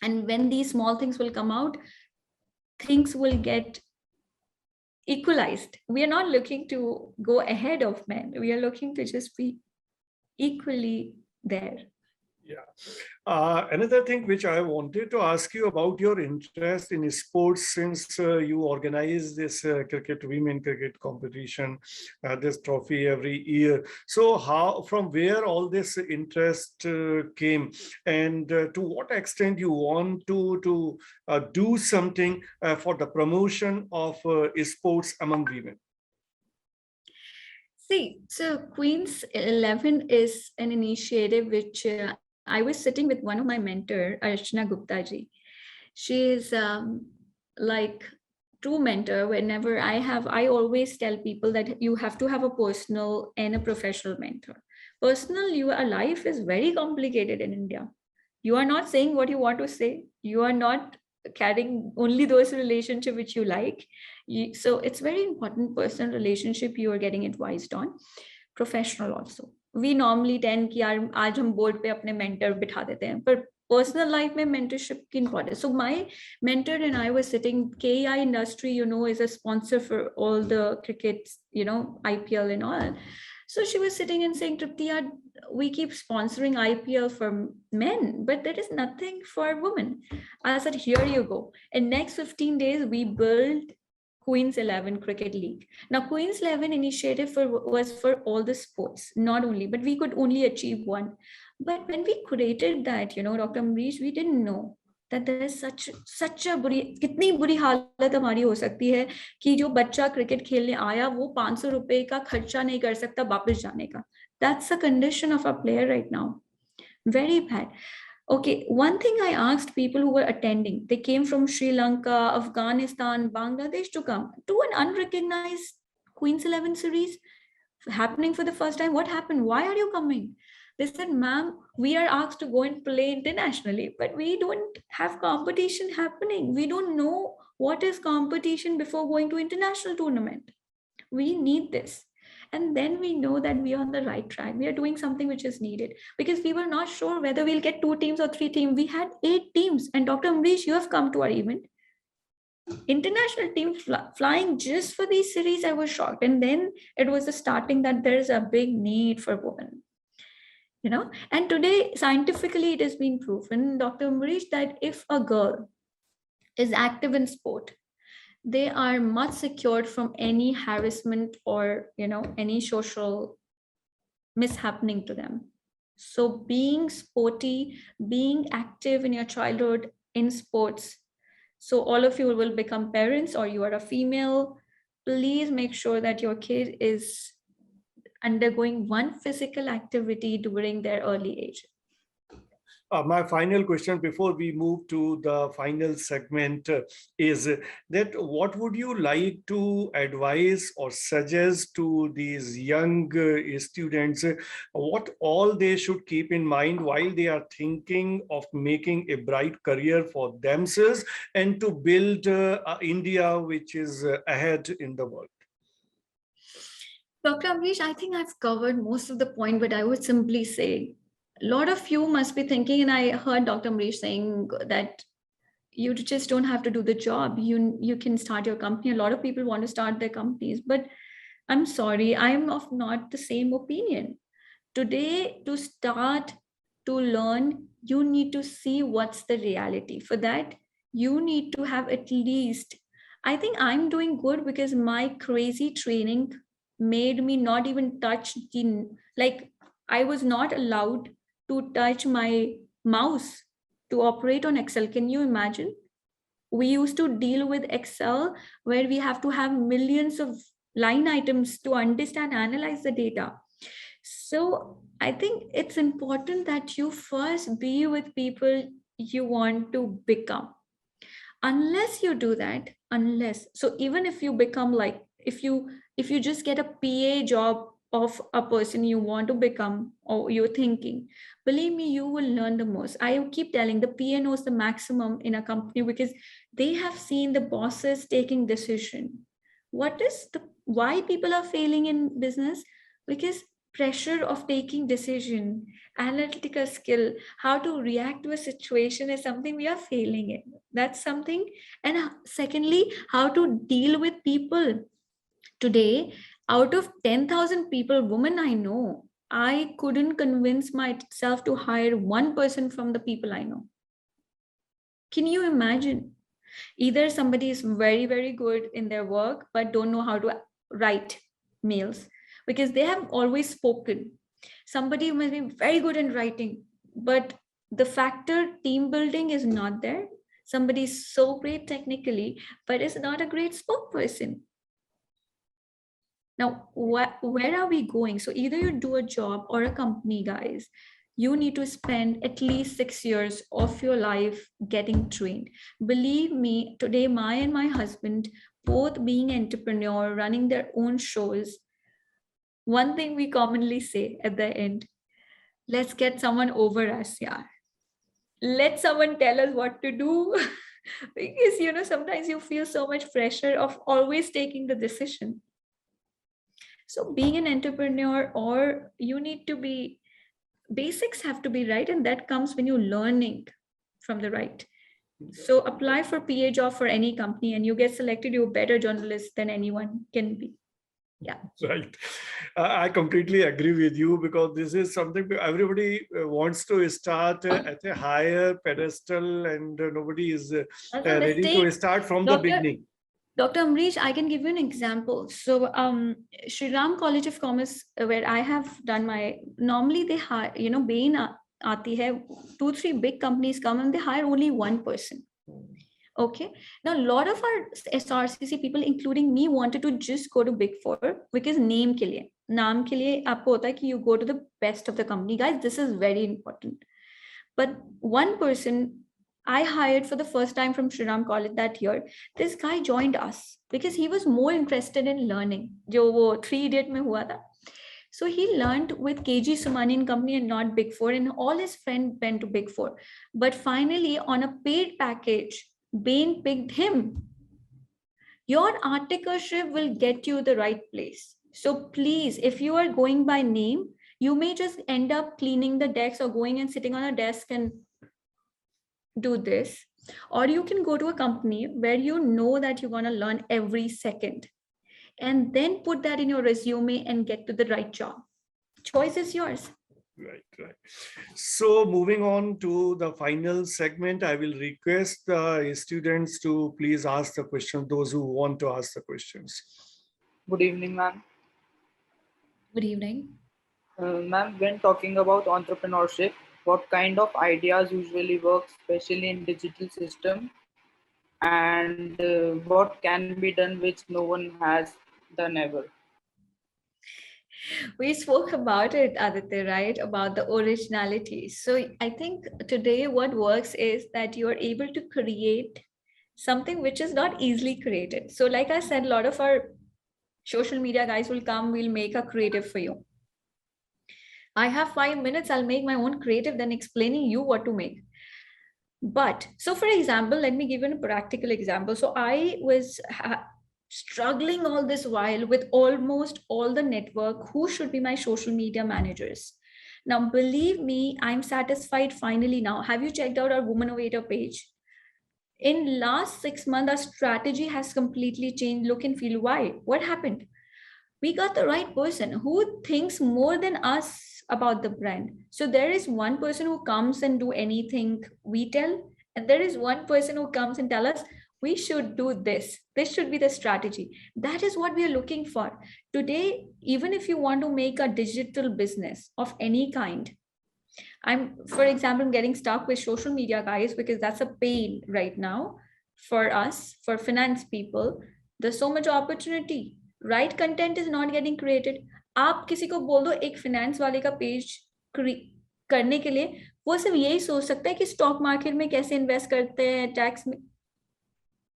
And when these small things will come out, things will get equalized. We are not looking to go ahead of men, we are looking to just be equally there. Yeah. Another thing which I wanted to ask you about your interest in sports, since you organize this women cricket competition, this trophy every year. So how, from where all this interest came, and to what extent you want to do something for the promotion of sports among women? See, so Queen's 11 is an initiative which I was sitting with one of my mentor, Archana Gupta ji. She is like true mentor. Whenever I always tell people that you have to have a personal and a professional mentor. Personal, your life is very complicated in India. You are not saying what you want to say. You are not carrying only those relationships which you like. So it's very important personal relationship you are getting advised on. Professional also. We normally tend कि यार आज हम board पे अपने mentor बिठा देते हैं, पर personal life में mentorship की important. So my mentor and I was sitting. KEI industry, you know, is a sponsor for all the cricket, you know, IPL and all. So she was sitting and saying, Tripti, we keep sponsoring IPL for men, but there is nothing for women. I said, here you go. In next 15 days, we built Queen's 11 Cricket League. Now, Queen's 11 initiative was for all the sports, not only, but we could only achieve one. But when we created that, you know, Dr. Ambrish, we didn't know that there is such a बुरी कितनी बुरी हालत हमारी हो सकती है कि जो बच्चा क्रिकेट खेलने आया वो 500 रुपए का खर्चा नहीं कर सकता वापस जाने का. That's the condition of a player right now. Very bad. Okay, one thing I asked people who were attending, they came from Sri Lanka, Afghanistan, Bangladesh to come to an unrecognized Queen's 11 series happening for the first time. What happened? Why are you coming? They said, ma'am, we are asked to go and play internationally, but we don't have competition happening. We don't know what is competition before going to international tournament. We need this. And then we know that we are on the right track. We are doing something which is needed because we were not sure whether we'll get 2 teams or 3 teams. We had 8 teams. And Dr. Ambrish, you have come to our event. International teams flying just for these series, I was shocked. And then it was the starting that there's a big need for women. You know, and today scientifically it has been proven, Dr. Ambrish, that if a girl is active in sport, they are much secured from any harassment or, you know, any social mishappening to them. So being sporty, being active in your childhood in sports, so all of you will become parents or you are a female, please make sure that your kid is undergoing one physical activity during their early age. My final question before we move to the final segment is that what would you like to advise or suggest to these young students, what all they should keep in mind while they are thinking of making a bright career for themselves and to build India which is ahead in the world? Dr. Ambrish, I think I've covered most of the point, but I would simply say, a lot of you must be thinking, and I heard Dr. Ambrish saying that you just don't have to do the job. You can start your company. A lot of people want to start their companies, but I'm sorry, I'm of not the same opinion. Today, to start, to learn, you need to see what's the reality. For that, you need to have at least, I think I'm doing good because my crazy training made me not even touch the, like, I was not allowed to touch my mouse to operate on Excel. Can you imagine? We used to deal with Excel where we have to have millions of line items to understand, analyze the data. So I think it's important that you first be with people you want to become. Unless you do that, so even if you become like, if you just get a PA job of a person you want to become or you're thinking, believe me, you will learn the most. I keep telling the PA knows the maximum in a company because they have seen the bosses taking decision. What is the why people are failing in business? Because pressure of taking decision, analytical skill, how to react to a situation is something we are failing in. That's something. And secondly, how to deal with people. Today, out of 10,000 people, women I know I couldn't convince myself to hire one person from the people I know. Can you imagine? Either somebody is very, very good in their work, but don't know how to write mails because they have always spoken. Somebody must be very good in writing, but the factor team building is not there. Somebody is so great technically, but is not a great spokesperson. Now, where are we going? So either you do a job or a company, guys. You need to spend at least 6 years of your life getting trained. Believe me, today, my husband, both being entrepreneur, running their own shows, one thing we commonly say at the end, let's get someone over us, yeah. Let someone tell us what to do. Because, sometimes you feel so much pressure of always taking the decision. So being an entrepreneur, or you need to be, basics have to be right, and that comes when you're learning from the right. So apply for PA job for any company and you get selected, you're a better journalist than anyone can be. Yeah. Right. I completely agree with you, because this is something everybody wants to start at a higher pedestal, and nobody is That's a ready to mistake. start from the beginning. Dr. Ambrish, I can give you an example. So Shri Ram College of Commerce, where I have done my, normally they hire, Bain aati hai, 2-3 big companies come and they hire only one person. Okay. Now, a lot of our SRCC people, including me, wanted to just go to Big Four because name ke liye. Naam ke liye aapko hota hai ki you go to the best of the company. Guys, this is very important. But one person I hired for the first time from Shri Ram College that year, this guy joined us because he was more interested in learning. Jo wo 3 Idiot mein hua tha. So he learned with KG Somani and Company and not Big Four, and all his friends went to Big Four. But finally, on a paid package, Bain picked him. Your articleship will get you the right place. So please, if you are going by name, you may just end up cleaning the decks or going and sitting on a desk and do this. Or you can go to a company where you know that you're going to learn every second, and then put that in your resume and get to the right job. Choice is yours. Right. So moving on to the final segment, I will request the students to please ask the question, those who want to ask the questions. Good evening, ma'am. Good evening. Ma'am, when talking about entrepreneurship, what kind of ideas usually work, especially in digital system, and what can be done which no one has done ever? We spoke about it, Aditya, right? About the originality. So I think today what works is that you are able to create something which is not easily created. So like I said, a lot of our social media guys will come, we'll make a creative for you. I have 5 minutes, I'll make my own creative, then explaining you what to make. But so for example, let me give you a practical example. So I was struggling all this while with almost all the network who should be my social media managers. Now, believe me, I'm satisfied finally now. Have you checked out our Womanovator page? In last 6 months, our strategy has completely changed look and feel. Why? What happened? We got the right person who thinks more than us about the brand. So there is one person who comes and do anything we tell, and there is one person who comes and tell us, we should do this. This should be the strategy. That is what we are looking for. Today, even if you want to make a digital business of any kind, for example, getting stuck with social media, guys, because that's a pain right now for us, for finance people. There's so much opportunity. Right content is not getting created. आप किसी को बोल दो एक finance वाले का page करने के लिए, वो सिर्फ यही सोच सकता है कि stock market में कैसे invest करते हैं, tax में.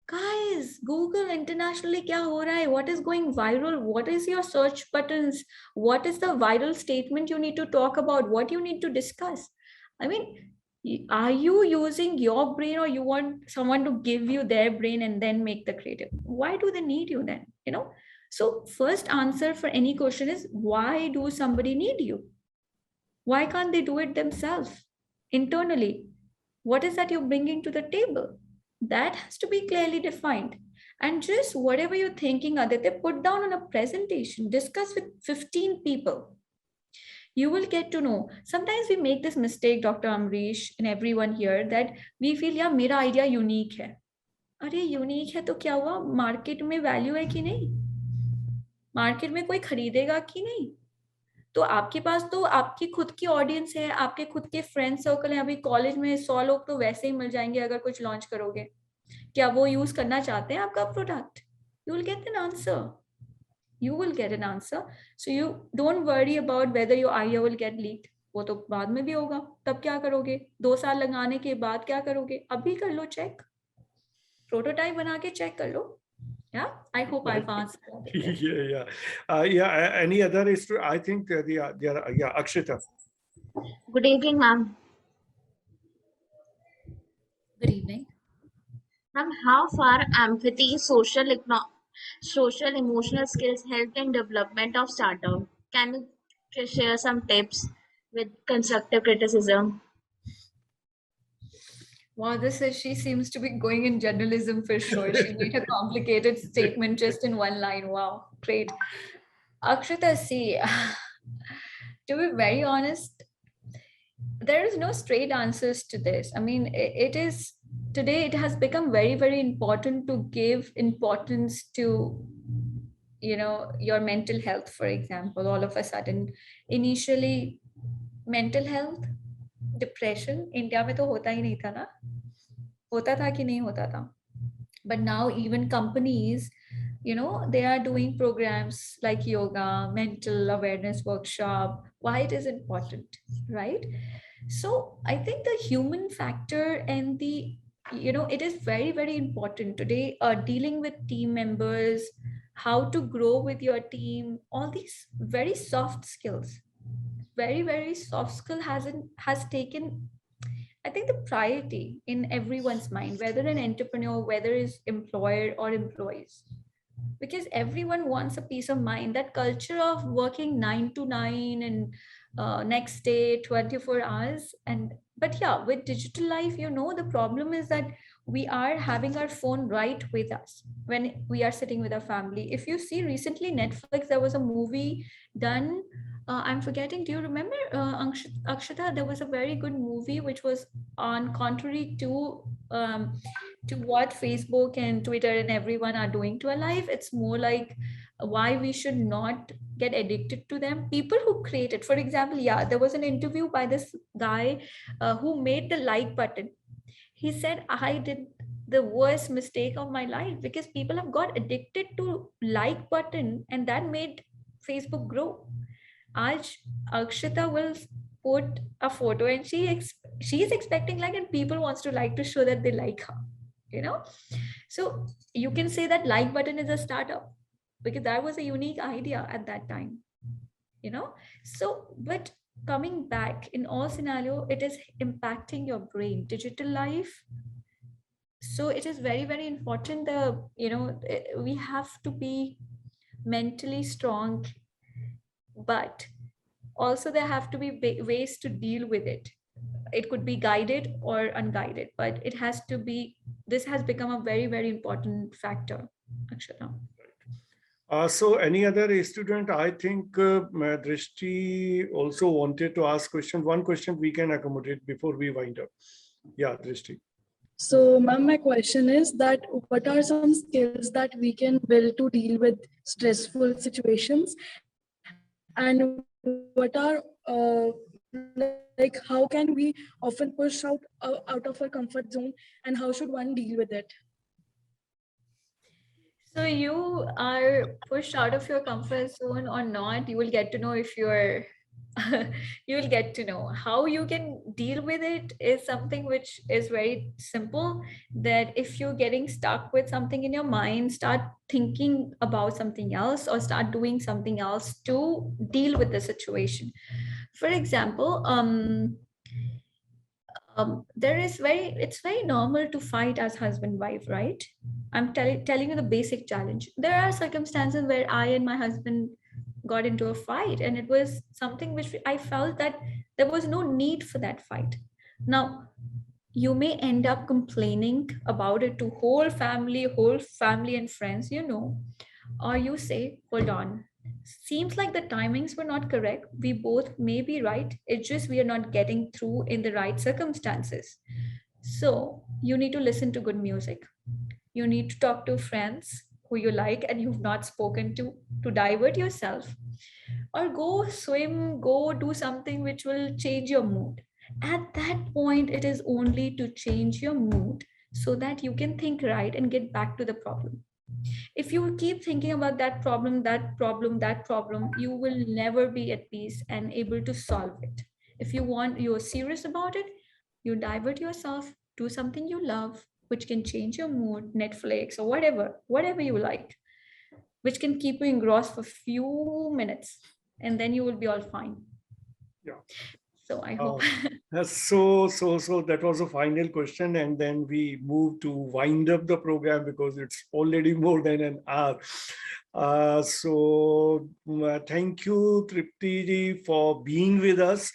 Guys, Google internationally kya ho raha hai? What is going viral? What is your search buttons? What is the viral statement you need to talk about? What you need to discuss? I mean, are you using your brain, or you want someone to give you their brain and then make the creative? Why do they need you then? So first answer for any question is, why do somebody need you? Why can't they do it themselves internally? What is that you're bringing to the table? That has to be clearly defined. And just whatever you're thinking, Aditya, put down on a presentation, discuss with 15 people. You will get to know. Sometimes we make this mistake, Dr. Amrish, and everyone here, that we feel, yeah, मेरा idea unique है. अरे unique है तो क्या हुआ, market में value है कि नहीं, मार्केट में कोई खरीदेगा कि नहीं. तो आपके पास तो आपकी खुद की ऑडियंस है, आपके खुद के फ्रेंड सर्कल है. अभी कॉलेज में 100 लोग तो वैसे ही मिल जाएंगे अगर कुछ लॉन्च करोगे. क्या वो यूज करना चाहते हैं आपका product? You will get an answer, you will get an answer. So you don't worry about whether your idea will get leaked. वो तो बाद में भी होगा. तब क्या करोगे? 2 साल लगाने के बाद क्या करोगे? अभी कर लो चेक, प्रोटोटाइप बना के चेक कर लो. Yeah, I hope I've answered. Any other is to, I think Akshita. Good evening, ma'am. Good evening. Ma'am, how far empathy, social emotional skills help in development of startup? Can you share some tips with constructive criticism? Wow, she seems to be going in journalism for sure. She made a complicated statement just in one line. Wow, great. Akshita, see, to be very honest, there is no straight answers to this. I mean, today it has become very, very important to give importance to, your mental health, for example. All of a sudden, initially, mental health, depression, India में तो होता ही नहीं था ना, होता था कि नहीं होता था. But now even companies, they are doing programs like yoga, mental awareness workshop. Why it is important, right? So I think the human factor and it is very, very important today. Dealing with team members, how to grow with your team, all these very soft skills, very, very soft skill has taken, I think, the priority in everyone's mind, whether an entrepreneur, whether is employer or employees, because everyone wants a peace of mind. That culture of working 9 to 9 and next day 24 hours. But yeah, with digital life, the problem is that we are having our phone right with us when we are sitting with our family. If you see recently Netflix, there was a movie done. I'm forgetting. Do you remember, Akshita? There was a very good movie which was on contrary to what Facebook and Twitter and everyone are doing to our life. It's more like why we should not get addicted to them. People who create it, for example, there was an interview by this guy who made the like button. He said, I did the worst mistake of my life because people have got addicted to like button, and that made Facebook grow. Akshita will put a photo and she is expecting like, and people wants to like to show that they like her, So you can say that like button is a startup because that was a unique idea at that time, So, but coming back in all scenario, it is impacting your brain, digital life. So it is very, very important. We have to be mentally strong, but also there have to be ways to deal with it. It could be guided or unguided, but this has become a very, very important factor, Akshata. So any other student? I think Drishti also wanted to ask question. One question we can accommodate before we wind up. Yeah, Drishti. So, ma'am, my question is that what are some skills that we can build to deal with stressful situations, and what are how can we often push out of our comfort zone, and how should one deal with it? So you are pushed out of your comfort zone or not, you will get to know if you're you will get to know how you can deal with it. Is something which is very simple, that if you're getting stuck with something in your mind, start thinking about something else or start doing something else to deal with the situation. For example, it's very normal to fight as husband wife, right? I'm telling you the basic challenge. There are circumstances where I and my husband got into a fight, and it was something which I felt that there was no need for that fight. Now, you may end up complaining about it to whole family and friends, or you say, hold on, Seems like the timings were not correct. We both may be right. It's just we are not getting through in the right circumstances. So you need to listen to good music. You need to talk to friends who you like and you've not spoken to divert yourself. Or go swim, go do something which will change your mood. At that point, it is only to change your mood so that you can think right and get back to the problem. If you keep thinking about that problem, you will never be at peace and able to solve it. If you're serious about it, you divert yourself, do something you love, which can change your mood, Netflix or whatever you like, which can keep you engrossed for few minutes, and then you will be all fine. Yeah. So I hope. So that was a final question, and then we move to wind up the program because it's already more than an hour. Thank you, Tripti ji, for being with us.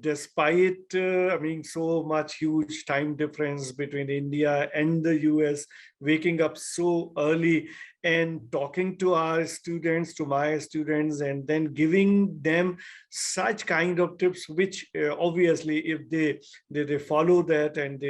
Despite so much huge time difference between India and the US, waking up so early and talking to our students, to my students, and then giving them such kind of tips, which obviously if they follow that and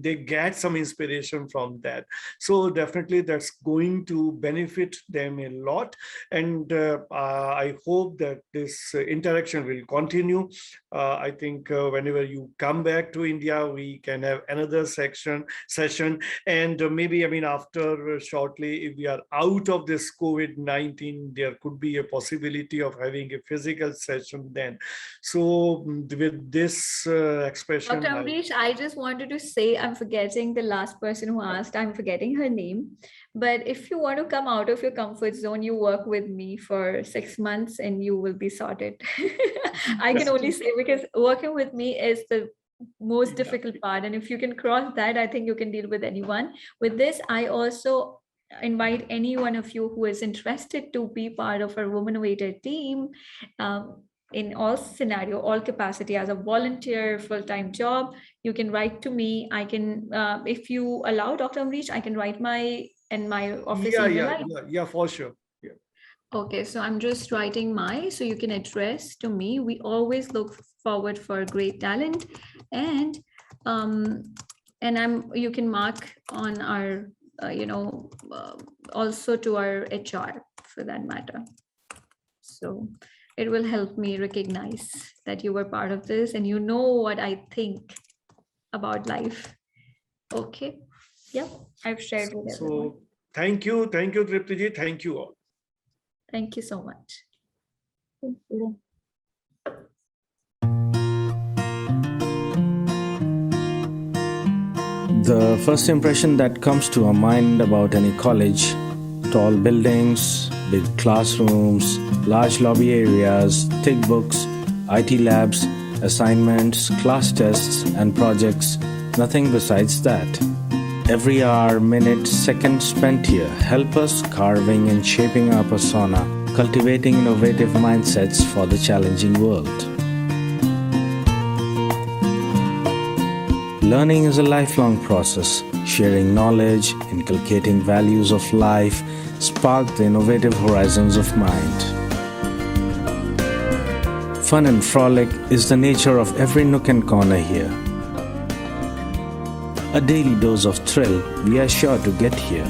they get some inspiration from that. So definitely that's going to benefit them a lot. And I hope that this interaction will continue. I think whenever you come back to India, we can have another session. And maybe, after shortly, if we are out of this COVID-19, there could be a possibility of having a physical session then. So with this expression, Dr. Ambrish, I just wanted to say, I'm forgetting the last person who asked, I'm forgetting her name. But if you want to come out of your comfort zone, you work with me for 6 months and you will be sorted. I can only say, because working with me is the most difficult part. And if you can cross that, I think you can deal with anyone. With this, I also invite any one of you who is interested to be part of our Women Waiter team. In all scenario, all capacity, as a volunteer, full-time job, you can write to me. I can, if you allow, Dr. Amrish, I can write my office email. Yeah, for sure. Yeah. Okay, so I'm just writing so you can address to me. We always look forward for great talent, and you can mark on our, also to our HR for that matter. So it will help me recognize that you were part of this and you know what I think about life. Okay. Yep. I've shared with everyone. So thank you, Tripti ji. Thank you all. Thank you so much. Thank you. The first impression that comes to our mind about any college: tall buildings, big classrooms, large lobby areas, thick books, IT labs, assignments, class tests, and projects. Nothing besides that. Every hour, minute, second spent here help us carving and shaping our persona, cultivating innovative mindsets for the challenging world. Learning is a lifelong process. Sharing knowledge, inculcating values of life, spark the innovative horizons of mind. Fun and frolic is the nature of every nook and corner here. A daily dose of thrill we are sure to get here.